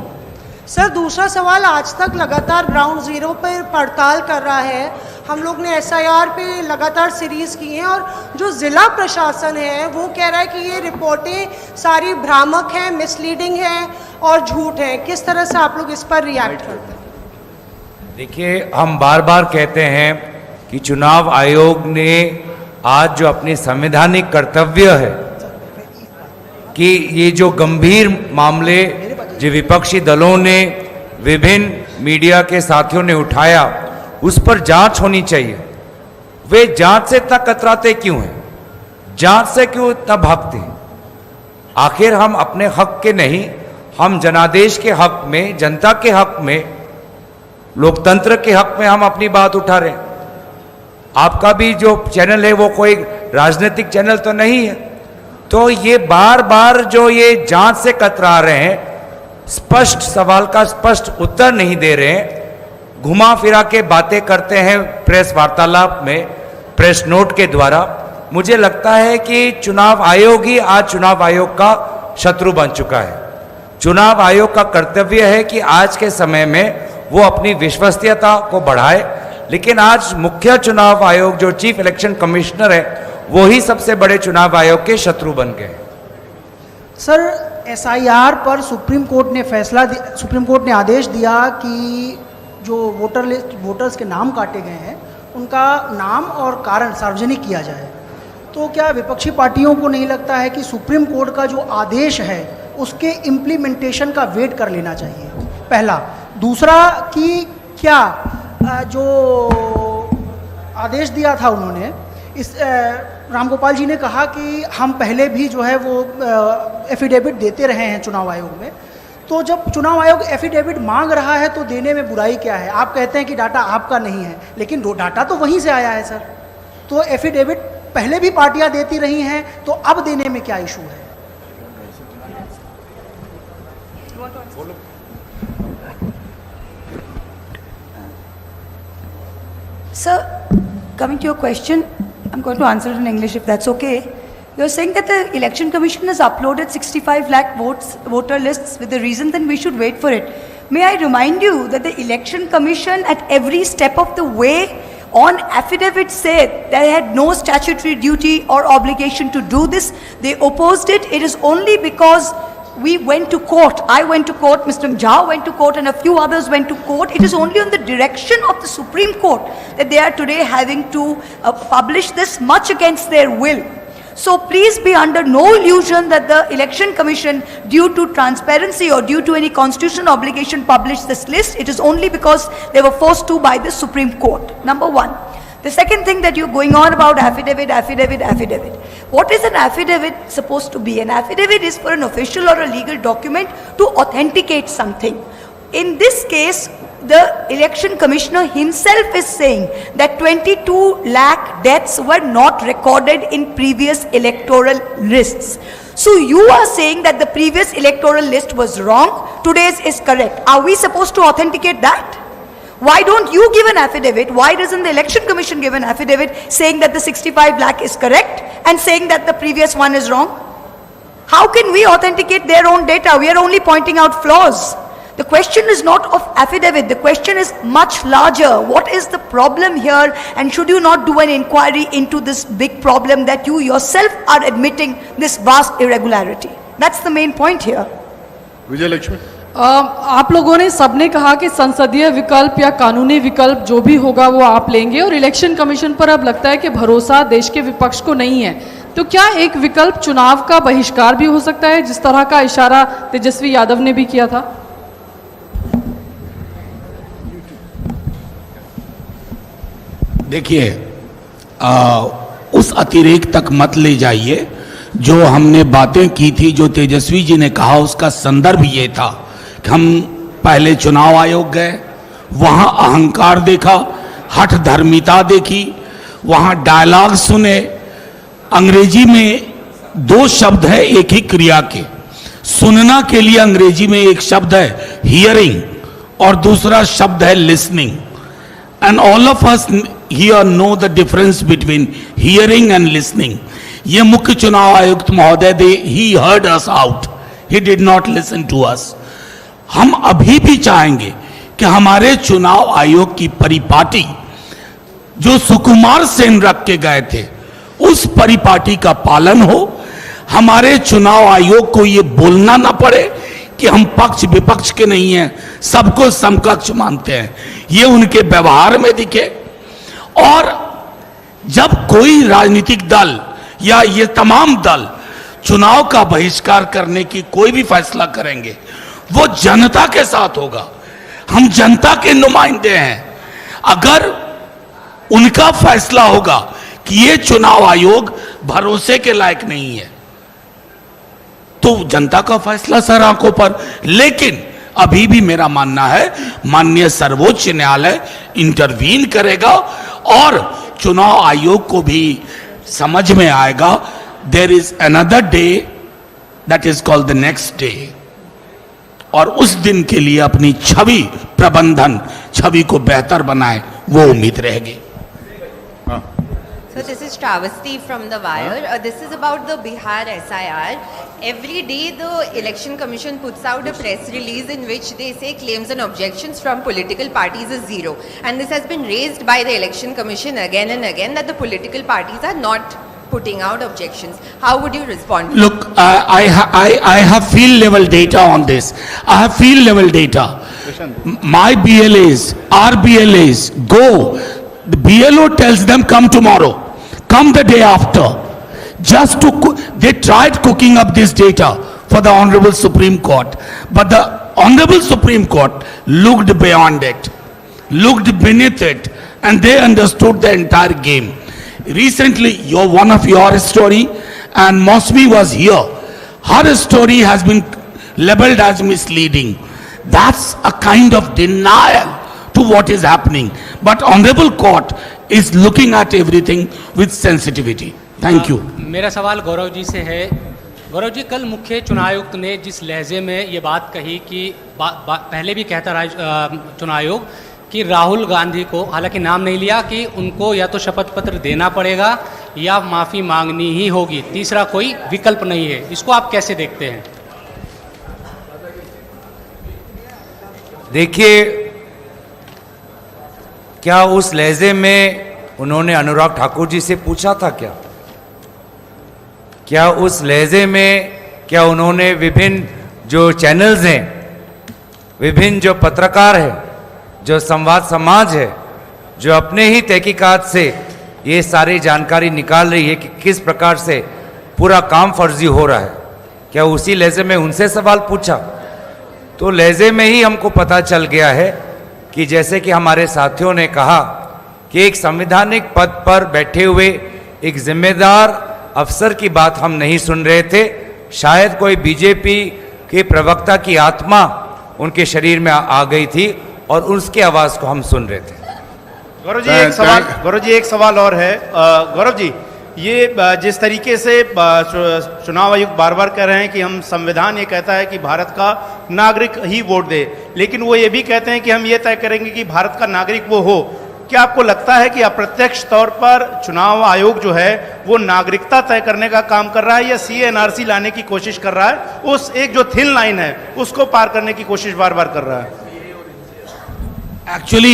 Sir दूसरा सवाल, आज तक लगातार ग्राउंड जीरो पर पड़ताल कर रहा है। हम लोग ने SIR पे लगातार सीरीज की हैं और जो ज़िला प्रशासन है वो कह रहा है कि ये रिपोर्टें सारी भ्रामक हैं, मिसलीडिंग हैं और झूठ है। किस तरह से आप लोग इस पर रिएक्ट करते हैं? देखिए, हम बार बार कहते हैं कि चुनाव आयोग ने आज जो अपनी संवैधानिक कर्तव्य है कि ये जो गंभीर मामले जो विपक्षी दलों ने, विभिन्न मीडिया के साथियों ने उठाया, उस पर जांच होनी चाहिए। वे जांच से इतना कतराते क्यों हैं? जांच से क्यों इतना भागते हैं? आखिर हम अपने हक के नहीं, हम जनादेश के हक में, जनता के हक में, लोकतंत्र के हक में हम अपनी बात उठा रहे हैं। आपका भी जो चैनल है वो कोई राजनीतिक चैनल तो नहीं है। तो ये बार बार जो ये जांच से कतरा रहे हैं, स्पष्ट सवाल का स्पष्ट उत्तर नहीं दे रहे हैं, घुमा फिरा के बातें करते हैं प्रेस वार्तालाप में, प्रेस नोट के द्वारा। मुझे लगता है कि चुनाव आयोग ही आज चुनाव आयोग का शत्रु बन चुका है। चुनाव आयोग का कर्तव्य है कि आज के समय में वो अपनी विश्वसनीयता को बढ़ाए, लेकिन आज मुख्य चुनाव आयोग जो चीफ इलेक्शन कमिश्नर है वो ही सबसे बड़े चुनाव आयोग के शत्रु बन गए। सर SIR पर सुप्रीम कोर्ट ने आदेश दिया कि जो वोटर्स के नाम काटे गए हैं उनका नाम और कारण सार्वजनिक किया जाए। तो क्या विपक्षी पार्टियों को नहीं लगता है कि सुप्रीम कोर्ट का जो आदेश है उसके इम्प्लीमेंटेशन का वेट कर लेना चाहिए? पहला। दूसरा कि क्या जो आदेश दिया था उन्होंने, इस रामगोपाल जी ने कहा कि हम पहले भी जो है वो एफिडेविट देते रहे हैं चुनाव आयोग में, तो जब चुनाव आयोग एफिडेविट मांग रहा है तो देने में बुराई क्या है? आप कहते हैं कि डाटा आपका नहीं है, लेकिन डाटा तो वहीं से आया है सर। तो एफिडेविट पहले भी पार्टियां देती रही हैं, तो अब देने में क्या इशू है? Sir, coming to your question, I'm going to answer it in English if that's okay. You're saying that the Election Commission has uploaded 65 lakh voter lists with the reason that we should wait for it. May I remind you that the Election Commission at every step of the way on affidavit said they had no statutory duty or obligation to do this. They opposed it. It is only because we went to court. I went to court, Mr. Jha went to court, and a few others went to court. It is only on the direction of the Supreme Court that they are today having to publish this, much against their will. So please be under no illusion that the Election Commission, due to transparency or due to any constitutional obligation, published this list. It is only because they were forced to by the Supreme Court. Number one. The second thing that you're going on about affidavit. What is an affidavit supposed to be? An affidavit is for an official or a legal document to authenticate something. In this case, the election commissioner himself is saying that 22 lakh deaths were not recorded in previous electoral lists. So you are saying that the previous electoral list was wrong, today's is correct. Are we supposed to authenticate that? Why don't you give an affidavit? Why doesn't the Election Commission give an affidavit saying that the 65 lakh is correct and saying that the previous one is wrong? How can we authenticate their own data? We are only pointing out flaws. The question is not of affidavit. The question is much larger. What is the problem here? And should you not do an inquiry into this big problem that you yourself are admitting this vast irregularity? That's the main point here. विजय लक्ष्मी, आप लोगों ने सबने कहा कि संसदीय विकल्प या कानूनी विकल्प जो भी होगा वो आप लेंगे, और इलेक्शन कमीशन पर अब लगता है कि भरोसा देश के विपक्ष को नहीं है। तो क्या एक विकल्प चुनाव का बहिष्कार भी हो सकता है, जिस तरह का इशारा तेजस्वी यादव ने भी किया था? देखिए, उस अतिरेक तक मत ले जाइए। जो हमने बातें की थी, जो तेजस्वी जी ने कहा, उसका संदर्भ ये था कि हम पहले चुनाव आयोग गए, वहां अहंकार देखा, हठ धर्मिता देखी, वहां डायलॉग सुने, अंग्रेजी में दो शब्द है एक ही क्रिया के। सुनना के लिए अंग्रेजी में एक शब्द है हियरिंग और दूसरा शब्द है listening. And all of us here know the difference between hearing and listening. ये मुख्य चुनाव आयुक्त महोदय he heard us out, he did not listen to us. हम अभी भी चाहेंगे कि हमारे चुनाव आयोग की परिपाटी जो सुकुमार सेन रख के गए थे उस परिपाटी का पालन हो। हमारे चुनाव आयोग को ये बोलना ना पड़े कि हम पक्ष विपक्ष के नहीं हैं, सबको समकक्ष मानते हैं, ये उनके व्यवहार में दिखे। और जब कोई राजनीतिक दल या ये तमाम दल चुनाव का बहिष्कार करने की कोई भी फैसला करेंगे वो जनता के साथ होगा। हम जनता के नुमाइंदे हैं। अगर उनका फैसला होगा कि ये चुनाव आयोग भरोसे के लायक नहीं है तो जनता का फैसला सर आंखों पर। लेकिन अभी भी मेरा मानना है माननीय सर्वोच्च न्यायालय इंटरवीन करेगा और चुनाव आयोग को भी समझ में आएगा there is another day that is called the next day. और उस दिन के लिए अपनी छवि प्रबंधन, छवि को बेहतर बनाए, वो उम्मीद रहेगी। So this is Travesti from The Wire. This is about the Bihar SIR. Every day the Election Commission puts out a press release in which they say claims and objections from political parties is zero. And this has been raised by the Election Commission again and again that the political parties are not putting out objections. How would you respond? Look, I have field level data on this. I have field level data. My BLAs, our BLAs go. The BLO tells them come tomorrow, come the day after. Just to they tried cooking up this data for the Honorable Supreme Court, but the Honorable Supreme Court looked beyond it, looked beneath it, and they understood the entire game. Recently, one of your story, and Mosby was here. Her story has been labeled as misleading. That's a kind of denial to what is happening. But Honorable Court is looking at everything with sensitivity. Thank you. मेरा सवाल गौरव जी से है। गौरव जी, कल मुख्य चुनाव आयुक्त ने जिस लहजे में ये बात कही कि पहले भी कहता रहा चुनाव आयोग कि राहुल गांधी को, हालांकि नाम नहीं लिया, कि उनको या तो शपथ पत्र देना पड़ेगा या माफ़ी मांगनी ही होगी, तीसरा कोई विकल्प नहीं है। इसको आप कैसे देखते हैं? देखिए, क्या उस लहजे में उन्होंने अनुराग ठाकुर जी से पूछा था क्या उस लहजे में क्या उन्होंने विभिन्न जो चैनल्स हैं, विभिन्न जो पत्रकार हैं, जो संवाद समाज है, जो अपने ही तहकीकात से ये सारी जानकारी निकाल रही है कि किस प्रकार से पूरा काम फर्जी हो रहा है, क्या उसी लहजे में उनसे सवाल पूछा? तो लहजे में ही हमको पता चल गया है कि जैसे कि हमारे साथियों ने कहा कि एक संवैधानिक पद पर बैठे हुए एक जिम्मेदार अफसर की बात हम नहीं सुन रहे थे। शायद कोई बीजेपी के प्रवक्ता की आत्मा उनके शरीर में आ गई थी और उसकी आवाज़ को हम सुन रहे थे। गौरव जी एक सवाल और है। गौरव जी, ये जिस तरीके से चुनाव आयोग बार बार कह रहे हैं कि हम संविधान ये कहता है कि भारत का नागरिक ही वोट दे, लेकिन वो ये भी कहते हैं कि हम ये तय करेंगे कि भारत का नागरिक वो हो। क्या आपको लगता है कि अप्रत्यक्ष तौर पर चुनाव आयोग जो है वो नागरिकता तय करने का काम कर रहा है या CA/NRC लाने की कोशिश कर रहा है, उस एक जो थिन लाइन है उसको पार करने की कोशिश बार बार कर रहा है? एक्चुअली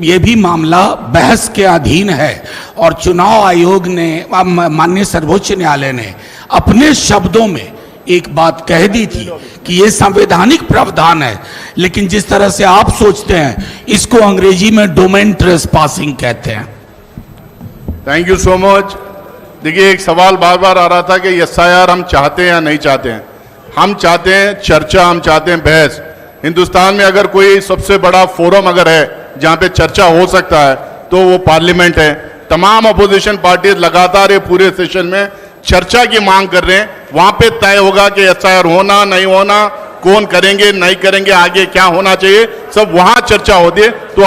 ये भी मामला बहस के अधीन है और चुनाव आयोग ने, माननीय सर्वोच्च न्यायालय ने अपने शब्दों में एक बात कह दी थी कि ये संवैधानिक प्रावधान है, लेकिन जिस तरह से आप सोचते हैं इसको अंग्रेजी में डोमेन ट्रेसपासिंग कहते हैं। Thank you so much. देखिए, एक सवाल बार बार आ रहा था कि SIR हम चाहते हैं या नहीं चाहते हैं। हम चाहते हैं चर्चा, हम चाहते हैं बहस। हिंदुस्तान में अगर कोई सबसे बड़ा फोरम अगर है जहां पे चर्चा हो सकता है तो वो पार्लियामेंट है। तमाम अपोजिशन पार्टीज लगातार ये पूरे सेशन में चर्चा की मांग कर रहे हैं। वहां पे तय होगा कि SIR होना नहीं होना, कौन करेंगे नहीं करेंगे, आगे क्या होना चाहिए, सब वहां चर्चा होती है। तो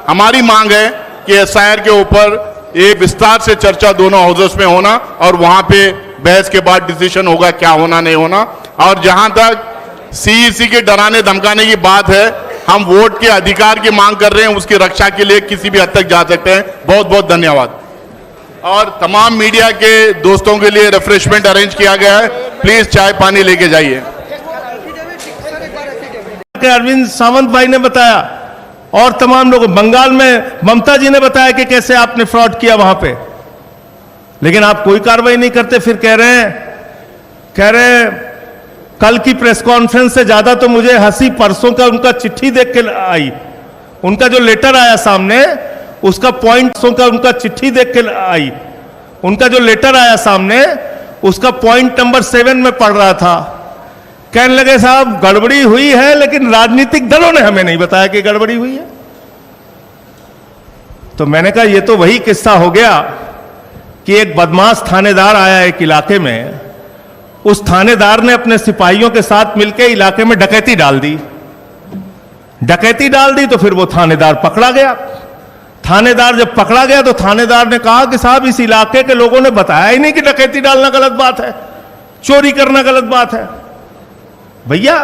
हमारी मांग है कि SIR के ऊपर ये विस्तार से चर्चा दोनों हाउसेस में होना और वहां पे बहस के बाद डिसीजन होगा क्या होना नहीं होना। और जहां तक सीईसी के डराने धमकाने की बात है, हम वोट के अधिकार की मांग कर रहे हैं, उसकी रक्षा के लिए किसी भी हद तक जा सकते हैं। बहुत बहुत धन्यवाद। और तमाम मीडिया के दोस्तों के लिए रिफ्रेशमेंट अरेंज किया गया है, प्लीज चाय पानी लेके जाइए। अरविंद सावंत भाई ने बताया और तमाम लोग, बंगाल में ममता जी ने बताया कि कैसे आपने फ्रॉड किया वहां पे, लेकिन आप कोई कार्रवाई नहीं करते। फिर कह रहे हैं कल की प्रेस कॉन्फ्रेंस से ज्यादा तो मुझे हंसी परसों का उनका चिट्ठी देख के आई, उनका जो लेटर आया सामने उसका पॉइंट नंबर 7 में पढ़ रहा था। कहने लगे साहब गड़बड़ी हुई है, लेकिन राजनीतिक दलों ने हमें नहीं बताया कि गड़बड़ी हुई है। तो मैंने कहा ये तो वही किस्सा हो गया कि एक बदमाश थानेदार आया एक इलाके में, उस थानेदार ने अपने सिपाहियों के साथ मिलकर इलाके में डकैती डाल दी तो फिर वो थानेदार पकड़ा गया। थानेदार जब पकड़ा गया तो थानेदार ने कहा कि साहब इस इलाके के लोगों ने बताया ही नहीं कि डकैती डालना गलत बात है, चोरी करना गलत बात है। भैया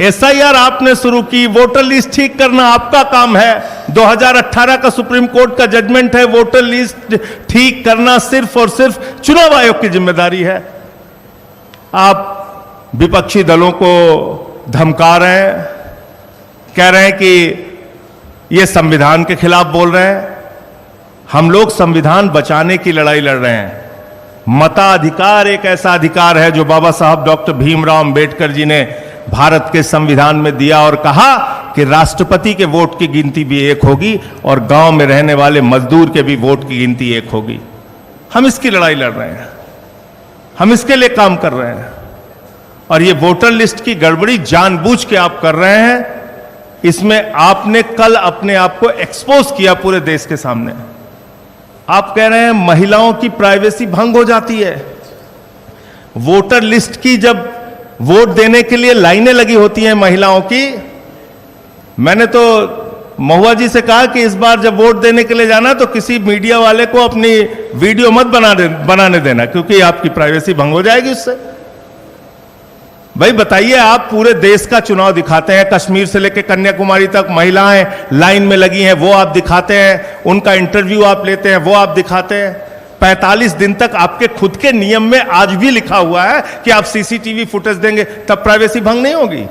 एसआईआर आपने शुरू की, वोटर लिस्ट ठीक करना आपका काम है। 2018 का सुप्रीम कोर्ट का जजमेंट है, वोटर लिस्ट ठीक करना सिर्फ और सिर्फ चुनाव आयोग की जिम्मेदारी है। आप विपक्षी दलों को धमका रहे हैं, कह रहे हैं कि ये संविधान के खिलाफ बोल रहे हैं। हम लोग संविधान बचाने की लड़ाई लड़ रहे हैं। मताधिकार एक ऐसा अधिकार है जो बाबा साहब डॉक्टर भीमराव अंबेडकर जी ने भारत के संविधान में दिया और कहा कि राष्ट्रपति के वोट की गिनती भी एक होगी और गांव में रहने वाले मजदूर के भी वोट की गिनती एक होगी। हम इसकी लड़ाई लड़ रहे हैं, हम इसके लिए काम कर रहे हैं। और ये वोटर लिस्ट की गड़बड़ी जानबूझ के आप कर रहे हैं, इसमें आपने कल अपने आप को एक्सपोज किया पूरे देश के सामने। आप कह रहे हैं महिलाओं की प्राइवेसी भंग हो जाती है। वोटर लिस्ट की जब वोट देने के लिए लाइनें लगी होती हैं महिलाओं की, मैंने तो महुआ जी से कहा कि इस बार जब वोट देने के लिए जाना तो किसी मीडिया वाले को अपनी वीडियो मत बनाने देना, क्योंकि आपकी प्राइवेसी भंग हो जाएगी उससे। भाई बताइए, आप पूरे देश का चुनाव दिखाते हैं, कश्मीर से लेकर कन्याकुमारी तक महिलाएं लाइन में लगी हैं, वो आप दिखाते हैं, उनका इंटरव्यू आप लेते हैं, वो आप दिखाते हैं। 45 दिन तक आपके खुद के नियम में आज भी लिखा हुआ है कि आप सीसीटीवी फुटेज देंगे, तब प्राइवेसी भंग नहीं होगी।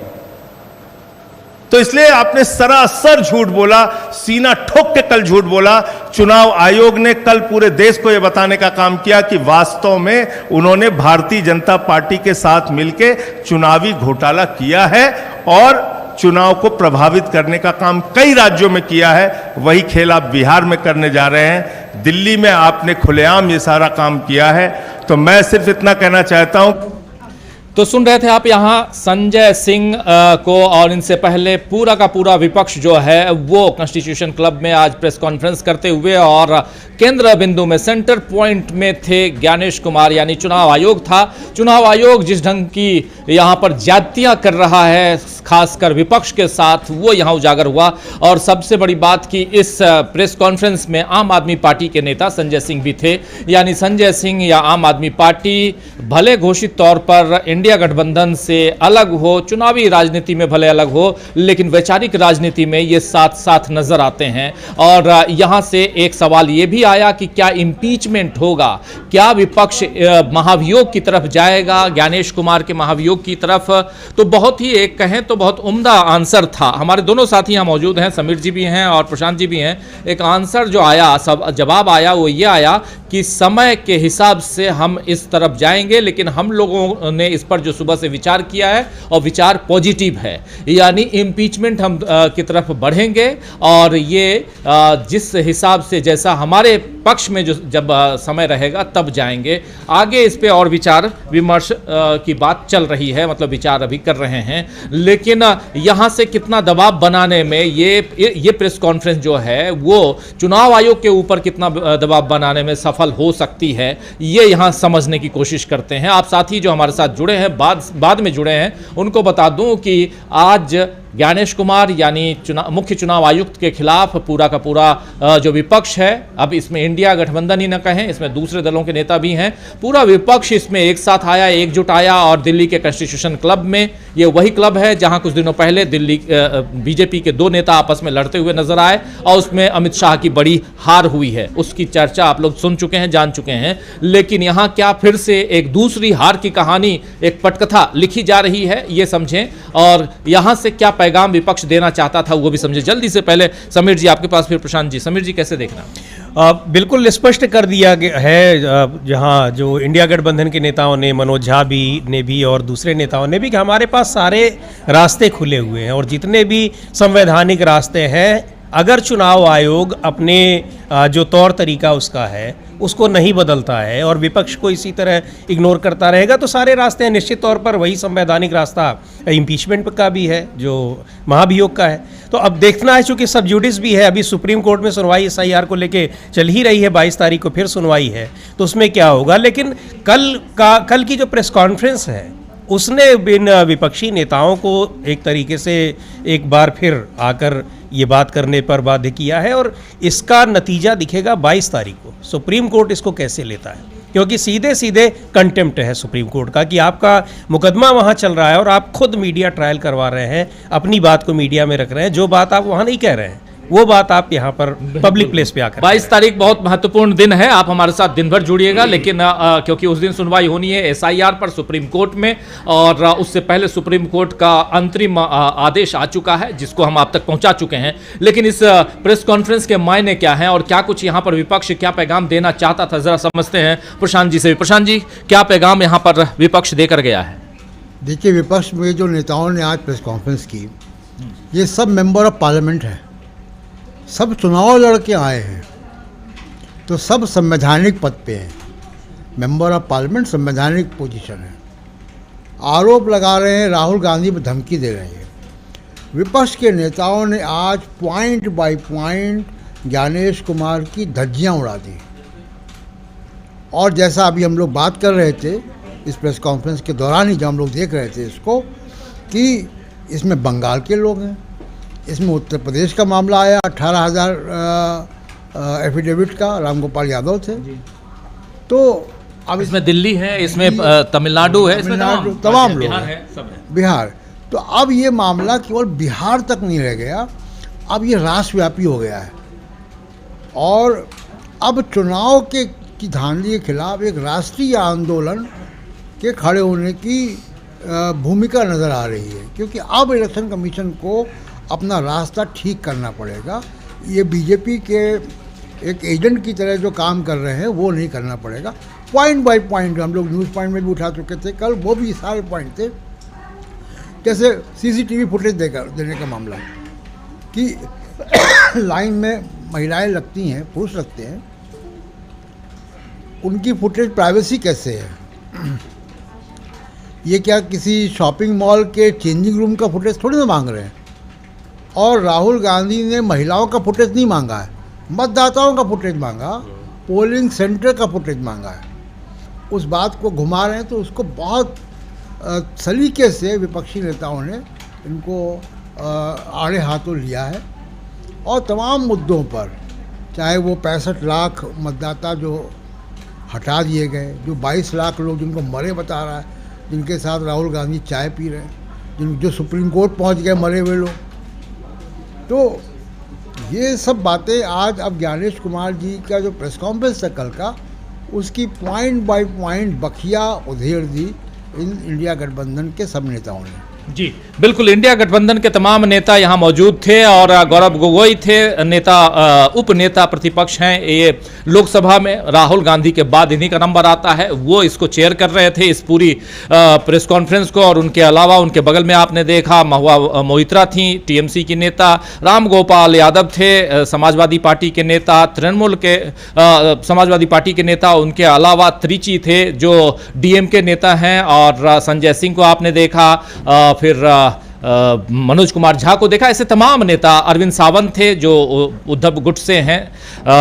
तो इसलिए आपने सरासर झूठ बोला, सीना ठोक के कल झूठ बोला। चुनाव आयोग ने कल पूरे देश को यह बताने का काम किया कि वास्तव में उन्होंने भारतीय जनता पार्टी के साथ मिलकर चुनावी घोटाला किया है और चुनाव को प्रभावित करने का काम कई राज्यों में किया है। वही खेल आप बिहार में करने जा रहे हैं। दिल्ली में आपने खुलेआम ये सारा काम किया है। तो मैं सिर्फ इतना कहना चाहता हूं। तो सुन रहे थे आप यहाँ संजय सिंह को, और इनसे पहले पूरा का पूरा विपक्ष जो है वो कॉन्स्टिट्यूशन क्लब में आज प्रेस कॉन्फ्रेंस करते हुए, और केंद्र बिंदु में सेंटर पॉइंट में थे ज्ञानेश कुमार, यानी चुनाव आयोग था। चुनाव आयोग जिस ढंग की यहाँ पर ज्यादतियाँ कर रहा है खासकर विपक्ष के साथ, वो यहाँ उजागर हुआ। और सबसे बड़ी बात कि इस प्रेस कॉन्फ्रेंस में आम आदमी पार्टी के नेता संजय सिंह भी थे। यानी संजय सिंह या आम आदमी पार्टी भले घोषित तौर पर इंडिया गठबंधन से अलग हो, चुनावी राजनीति में भले अलग हो, लेकिन वैचारिक राजनीति में ये साथ साथ नजर आते हैं। और यहां से एक सवाल ये भी आया कि क्या इंपीचमेंट होगा, क्या विपक्ष महाभियोग की तरफ जाएगा, ज्ञानेश कुमार के महाभियोग की तरफ। तो बहुत ही एक कहें तो बहुत उम्दा आंसर था। हमारे दोनों साथी यहाँ मौजूद हैं, समीर जी भी हैं और प्रशांत जी भी हैं। एक आंसर जो आया, सब जवाब आया, वो ये आया कि समय के हिसाब से हम इस तरफ जाएंगे, लेकिन हम लोगों ने इस पर जो सुबह से विचार किया है और विचार पॉजिटिव है, यानी इम्पीचमेंट हम की तरफ बढ़ेंगे। और ये जिस हिसाब से जैसा हमारे पक्ष में जो जब समय रहेगा तब जाएंगे आगे। इस पे और विचार विमर्श की बात चल रही है, मतलब विचार अभी कर रहे हैं। लेकिन यहाँ से कितना दबाव बनाने में ये प्रेस कॉन्फ्रेंस जो है वो चुनाव आयोग के ऊपर कितना दबाव बनाने में सफल हो सकती है, ये यहाँ समझने की कोशिश करते हैं। आप साथी जो हमारे साथ जुड़े हैं, बाद में जुड़े हैं, उनको बता दूं कि आज ज्ञानेश कुमार यानी मुख्य चुनाव आयुक्त के खिलाफ पूरा का पूरा जो विपक्ष है, अब इसमें इंडिया गठबंधन ही न कहें, इसमें दूसरे दलों के नेता भी हैं, पूरा विपक्ष इसमें एक साथ आया, एकजुट आया। और दिल्ली के कॉन्स्टिट्यूशन क्लब में, ये वही क्लब है जहां कुछ दिनों पहले दिल्ली बीजेपी के दो नेता आपस में लड़ते हुए नजर आए और उसमें अमित शाह की बड़ी हार हुई है। उसकी चर्चा आप लोग सुन चुके हैं, जान चुके हैं। लेकिन यहां क्या फिर से एक दूसरी हार की कहानी, एक पटकथा लिखी जा रही है, ये समझें। और यहां से क्या पैगाम विपक्ष देना चाहता था वो भी समझे। जल्दी से पहले समीर जी आपके पास, फिर प्रशांत जी। समीर जी कैसे देखना? बिल्कुल स्पष्ट कर दिया गया है, जहां जो इंडिया गठबंधन के नेताओं ने, मनोज झा ने भी और दूसरे नेताओं ने भी, कि हमारे पास सारे रास्ते खुले हुए हैं और जितने भी संवैधानिक रास्ते हैं, अगर चुनाव आयोग अपने जो तौर तरीका उसका है उसको नहीं बदलता है और विपक्ष को इसी तरह इग्नोर करता रहेगा तो सारे रास्ते हैं। निश्चित तौर पर वही संवैधानिक रास्ता इम्पीचमेंट का भी है, जो महाभियोग का है। तो अब देखना है, चूंकि सब जुडिस भी है, अभी सुप्रीम कोर्ट में सुनवाई SIR को लेके चल ही रही है, 22 तारीख को फिर सुनवाई है, तो उसमें क्या होगा। लेकिन कल की जो प्रेस कॉन्फ्रेंस है उसने इन विपक्षी नेताओं को एक तरीके से एक बार फिर आकर ये बात करने पर बाध्य किया है और इसका नतीजा दिखेगा 22 तारीख को। सुप्रीम कोर्ट इसको कैसे लेता है, क्योंकि सीधे सीधे कंटेम्प्ट है सुप्रीम कोर्ट का कि आपका मुकदमा वहाँ चल रहा है और आप खुद मीडिया ट्रायल करवा रहे हैं, अपनी बात को मीडिया में रख रहे हैं, जो बात आप वहाँ नहीं कह रहे हैं वो बात आप यहाँ पर पब्लिक प्लेस पे आकर। 22 तारीख बहुत महत्वपूर्ण दिन है, आप हमारे साथ दिन भर जुड़िएगा। लेकिन क्योंकि उस दिन सुनवाई होनी है SIR पर सुप्रीम कोर्ट में, और उससे पहले सुप्रीम कोर्ट का अंतरिम आदेश आ चुका है जिसको हम आप तक पहुंचा चुके हैं। लेकिन इस प्रेस कॉन्फ्रेंस के मायने क्या हैं और क्या कुछ यहाँ पर विपक्ष क्या पैगाम देना चाहता था, जरा समझते हैं प्रशांत जी से। प्रशांत जी, क्या पैगाम यहाँ पर विपक्ष देकर गया है? देखिए, विपक्ष में जो नेताओं ने आज प्रेस कॉन्फ्रेंस की, ये सब मेंबर ऑफ पार्लियामेंट है, सब चुनाव लड़ के आए हैं, तो सब संवैधानिक पद पे हैं। मेंबर ऑफ पार्लियामेंट संवैधानिक पोजीशन है। आरोप लगा रहे हैं, राहुल गांधी पर धमकी दे रहे हैं। विपक्ष के नेताओं ने आज point by point Gyanesh Kumar की धज्जियां उड़ा दी। और जैसा अभी हम लोग बात कर रहे थे इस प्रेस कॉन्फ्रेंस के दौरान ही, जब हम लोग देख रहे थे इसको, कि इसमें बंगाल के लोग हैं, इसमें उत्तर प्रदेश का मामला आया, 18,000 एफिडेविट का रामगोपाल यादव थे। तो अब इसमें दिल्ली है, इसमें तमिलनाडु है, इसमें तमाम लोग बिहार है, सब है। बिहार। तो अब ये मामला केवल बिहार तक नहीं रह गया, अब ये राष्ट्रव्यापी हो गया है। और अब चुनाव की धांधली के खिलाफ एक राष्ट्रीय आंदोलन के खड़े होने की भूमिका नज़र आ रही है, क्योंकि अब इलेक्शन कमीशन को अपना रास्ता ठीक करना पड़ेगा। ये बीजेपी के एक एजेंट की तरह जो काम कर रहे हैं वो नहीं करना पड़ेगा। पॉइंट बाय पॉइंट हम लोग न्यूज़ पॉइंट में भी उठा चुके थे कल, वो भी सारे पॉइंट थे। जैसे CCTV फुटेज देने का मामला, कि लाइन में महिलाएं लगती हैं, पुरुष लगते हैं, उनकी फुटेज प्राइवेसी कैसे है? ये क्या किसी शॉपिंग मॉल के चेंजिंग रूम का फुटेज थोड़ी ना मांग रहे हैं। और राहुल गांधी ने महिलाओं का फुटेज नहीं मांगा है, मतदाताओं का फुटेज मांगा, पोलिंग सेंटर का फुटेज मांगा है। उस बात को घुमा रहे हैं, तो उसको बहुत सलीके से विपक्षी नेताओं ने इनको आड़े हाथों लिया है। और तमाम मुद्दों पर, चाहे वो 65 लाख मतदाता जो हटा दिए गए, जो 22 लाख लोग जिनको मरे बता रहा है, जिनके साथ राहुल गांधी चाय पी रहे हैं, जो सुप्रीम कोर्ट पहुंच गए मरे हुए लोग, तो ये सब बातें आज अब ज्ञानेश कुमार जी का जो प्रेस कॉन्फ्रेंस था कल का, उसकी पॉइंट बाय पॉइंट बखिया उधेड़ दी इन इंडिया गठबंधन के सब नेताओं ने। जी बिल्कुल, इंडिया गठबंधन के तमाम नेता यहाँ मौजूद थे और गौरव गोगोई थे, नेता उप नेता प्रतिपक्ष हैं। ये लोकसभा में राहुल गांधी के बाद इन्हीं का नंबर आता है, वो इसको चेयर कर रहे थे इस पूरी प्रेस कॉन्फ्रेंस को। और उनके अलावा उनके बगल में आपने देखा महुआ मोइत्रा थी, TMC की नेता, राम गोपाल यादव थे, समाजवादी पार्टी के नेता, तृणमूल के समाजवादी पार्टी के नेता, उनके अलावा त्रिची थे जो DMK नेता हैं, और संजय सिंह को आपने देखा, फिर मनोज कुमार झा को देखा, ऐसे तमाम नेता, अरविंद सावंत थे जो उद्धव गुट से हैं,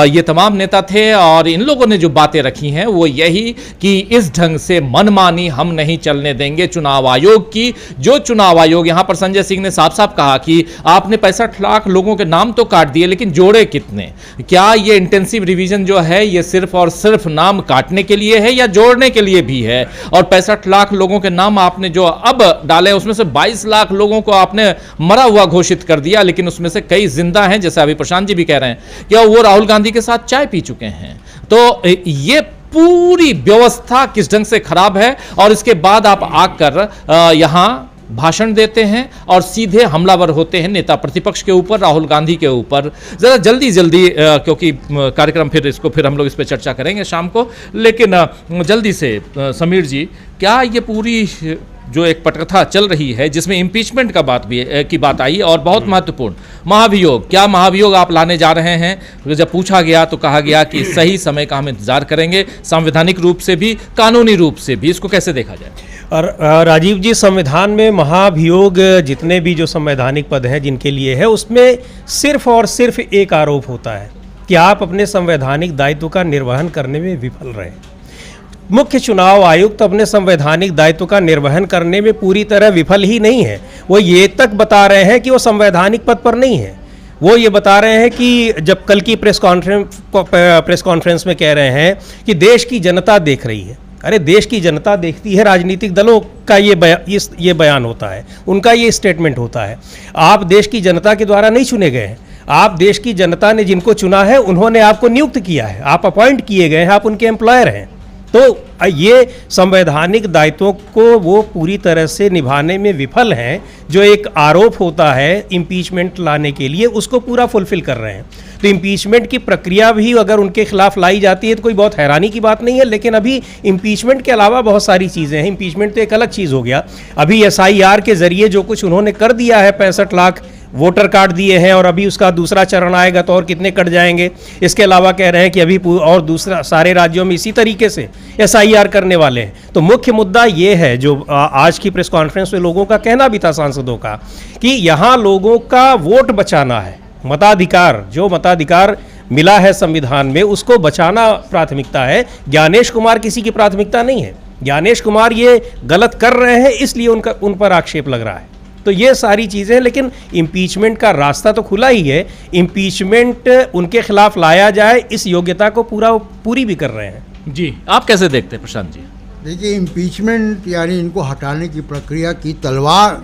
ये तमाम नेता थे और इन लोगों ने जो बातें रखी हैं वो यही कि इस ढंग से मनमानी हम नहीं चलने देंगे चुनाव आयोग की। जो चुनाव आयोग, यहां पर संजय सिंह ने साफ साफ कहा कि आपने 65 लाख लोगों के नाम तो काट दिए लेकिन जोड़े कितने? क्या ये इंटेंसिव रिवीजन जो है ये सिर्फ और सिर्फ नाम काटने के लिए है या जोड़ने के लिए भी है? और 65 लाख लोगों के नाम आपने जो अब डाले उसमें से 22 लाख लोगों को आपने मरा हुआ घोषित कर दिया, लेकिन उसमें से कई जिंदा हैं, जैसे अभी प्रशांत जी भी कह रहे हैं कि वो राहुल गांधी के साथ चाय पी चुके हैं। तो ये पूरी व्यवस्था किस ढंग से खराब है और इसके बाद आप आकर यहां भाषण देते हैं और सीधे हमलावर होते हैं नेता प्रतिपक्ष के ऊपर, राहुल गांधी के ऊपर। जरा जल्दी क्योंकि कार्यक्रम फिर हम लोग इस पर चर्चा करेंगे शाम को, लेकिन जल्दी से समीर जी, क्या ये पूरी जो एक पटकथा चल रही है जिसमें इम्पीचमेंट की बात आई और बहुत महत्वपूर्ण महाभियोग, क्या महाभियोग आप लाने जा रहे हैं? जब पूछा गया तो कहा गया कि सही समय का हम इंतजार करेंगे, संवैधानिक रूप से भी कानूनी रूप से भी, इसको कैसे देखा जाए? और राजीव जी, संविधान में महाभियोग जितने भी जो संवैधानिक पद हैं जिनके लिए है, उसमें सिर्फ और सिर्फ एक आरोप होता है कि आप अपने संवैधानिक दायित्व का निर्वहन करने में विफल रहे। मुख्य चुनाव आयुक्त अपने संवैधानिक दायित्व का निर्वहन करने में पूरी तरह विफल ही नहीं है, वो ये तक बता रहे हैं कि वो संवैधानिक पद पर नहीं है। वो ये बता रहे हैं कि जब कल की प्रेस कॉन्फ्रेंस में कह रहे हैं कि देश की जनता देख रही है। अरे देश की जनता देखती है, राजनीतिक दलों का ये बयान होता है, उनका ये स्टेटमेंट होता है। आप देश की जनता के द्वारा नहीं चुने गए हैं, आप देश की जनता ने जिनको चुना है उन्होंने आपको नियुक्त किया है, आप अपॉइंट किए गए हैं, आप उनके एम्प्लॉयर हैं। तो ये संवैधानिक दायित्वों को वो पूरी तरह से निभाने में विफल हैं। जो एक आरोप होता है इम्पीचमेंट लाने के लिए, उसको पूरा फुलफिल कर रहे हैं। तो इम्पीचमेंट की प्रक्रिया भी अगर उनके खिलाफ लाई जाती है तो कोई बहुत हैरानी की बात नहीं है, लेकिन अभी इम्पीचमेंट के अलावा बहुत सारी चीज़ें हैं। इम्पीचमेंट तो एक अलग चीज़ हो गया। अभी SIR के जरिए जो कुछ उन्होंने कर दिया है, 65 लाख वोटर कार्ड दिए हैं और अभी उसका दूसरा चरण आएगा तो और कितने कट जाएंगे। इसके अलावा कह रहे हैं कि अभी और दूसरा सारे राज्यों में इसी तरीके से SIR करने वाले हैं। तो मुख्य मुद्दा ये है जो आज की प्रेस कॉन्फ्रेंस में लोगों का कहना भी था, सांसदों का, कि यहाँ लोगों का वोट बचाना है, मताधिकार, जो मताधिकार मिला है संविधान में उसको बचाना प्राथमिकता है। ज्ञानेश कुमार किसी की प्राथमिकता नहीं है। ज्ञानेश कुमार ये गलत कर रहे हैं इसलिए उन पर आक्षेप लग रहा है। तो ये सारी चीज़ें, लेकिन इम्पीचमेंट का रास्ता तो खुला ही है। इम्पीचमेंट उनके खिलाफ लाया जाए, इस योग्यता को पूरी भी कर रहे हैं। जी, आप कैसे देखते हैं प्रशांत जी? देखिए, इम्पीचमेंट यानी इनको हटाने की प्रक्रिया की तलवार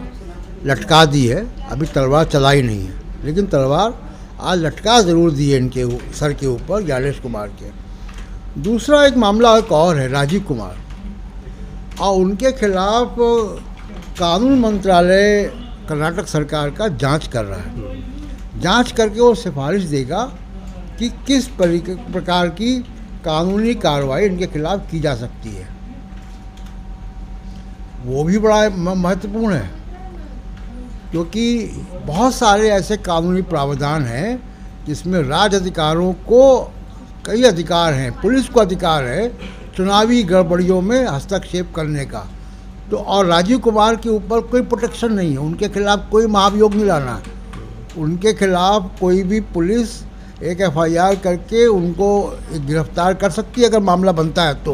लटका दी है। अभी तलवार चलाई नहीं है, लेकिन तलवार आज लटका ज़रूर दी है इनके सर के ऊपर, ज्ञानेश कुमार के। दूसरा एक मामला एक और है, राजीव कुमार, और उनके खिलाफ कानून मंत्रालय कर्नाटक सरकार का जांच कर रहा है। जांच करके वो सिफारिश देगा कि किस प्रकार की कानूनी कार्रवाई इनके खिलाफ की जा सकती है। वो भी बड़ा महत्वपूर्ण है, क्योंकि बहुत सारे ऐसे कानूनी प्रावधान हैं जिसमें राज्य अधिकारों को कई अधिकार हैं, पुलिस को अधिकार है चुनावी गड़बड़ियों में हस्तक्षेप करने का। तो और राजीव कुमार के ऊपर कोई प्रोटेक्शन नहीं है, उनके खिलाफ कोई महाभियोग नहीं लाना है। उनके खिलाफ कोई भी पुलिस एक FIR करके उनको गिरफ्तार कर सकती है अगर मामला बनता है तो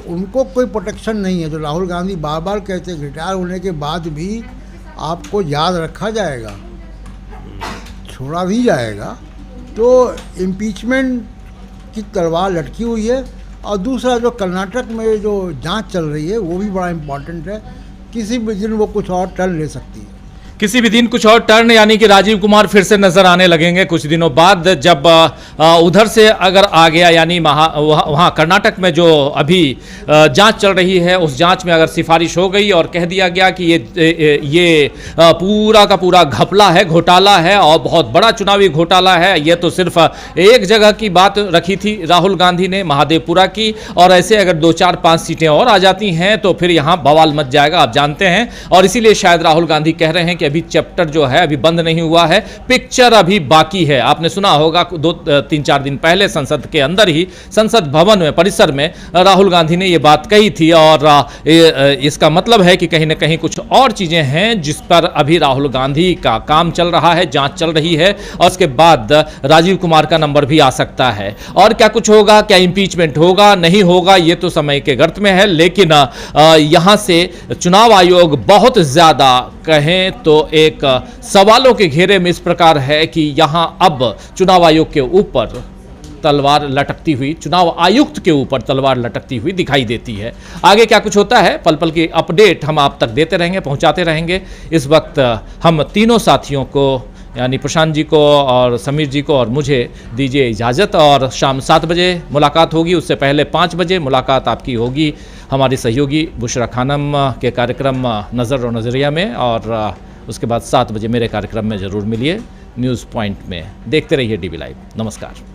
उनको कोई प्रोटेक्शन नहीं है। जो राहुल गांधी बार बार कहते हैं रिटायर होने के बाद भी आपको याद रखा जाएगा, छोड़ा भी जाएगा। तो इम्पीचमेंट की तलवार लटकी हुई है। और दूसरा जो कर्नाटक में जो जांच चल रही है वो भी बड़ा इम्पॉर्टेंट है। किसी भी दिन वो कुछ और टर्न ले सकती है, किसी भी दिन कुछ और टर्न, यानी कि राजीव कुमार फिर से नजर आने लगेंगे कुछ दिनों बाद, जब उधर से अगर आ गया, यानी वहाँ कर्नाटक में जो अभी जांच चल रही है उस जांच में अगर सिफारिश हो गई और कह दिया गया कि ये पूरा का पूरा घपला है, घोटाला है और बहुत बड़ा चुनावी घोटाला है। ये तो सिर्फ एक जगह की बात रखी थी राहुल गांधी ने, महादेवपुरा की, और ऐसे अगर 2, 4, 5 सीटें और आ जाती हैं तो फिर यहाँ बवाल मच जाएगा, आप जानते हैं। और इसीलिए शायद राहुल गांधी कह रहे हैं कि कि अभी चैप्टर जो है अभी बंद नहीं हुआ है, पिक्चर अभी बाकी है। आपने सुना होगा 2-3-4 दिन पहले संसद के अंदर ही, संसद भवन में, परिसर में राहुल गांधी ने ये बात कही थी, और इसका मतलब है कि कहीं ना कहीं कुछ और चीजें हैं जिस पर अभी राहुल गांधी का काम चल रहा है, जांच चल रही है, और उसके बाद राजीव कुमार का नंबर भी आ सकता है। और क्या कुछ होगा, क्या इंपीचमेंट होगा, नहीं होगा, ये तो समय के गर्त में है। लेकिन यहां से चुनाव आयोग बहुत ज्यादा कहें तो एक सवालों के घेरे में इस प्रकार है कि यहां अब चुनाव आयोग के ऊपर तलवार लटकती हुई, चुनाव आयुक्त के ऊपर तलवार लटकती हुई दिखाई देती है। आगे क्या कुछ होता है, पल पल की अपडेट हम आप तक देते रहेंगे, पहुंचाते रहेंगे। इस वक्त हम तीनों साथियों को, यानी प्रशांत जी को और समीर जी को और मुझे दीजिए इजाज़त, और शाम 7 बजे मुलाकात होगी। उससे पहले 5 बजे मुलाकात आपकी होगी हमारी सहयोगी बुशरा खानम के कार्यक्रम नज़र और नज़रिया में, और उसके बाद 7 बजे मेरे कार्यक्रम में ज़रूर मिलिए न्यूज़ पॉइंट में। देखते रहिए DB लाइव। नमस्कार।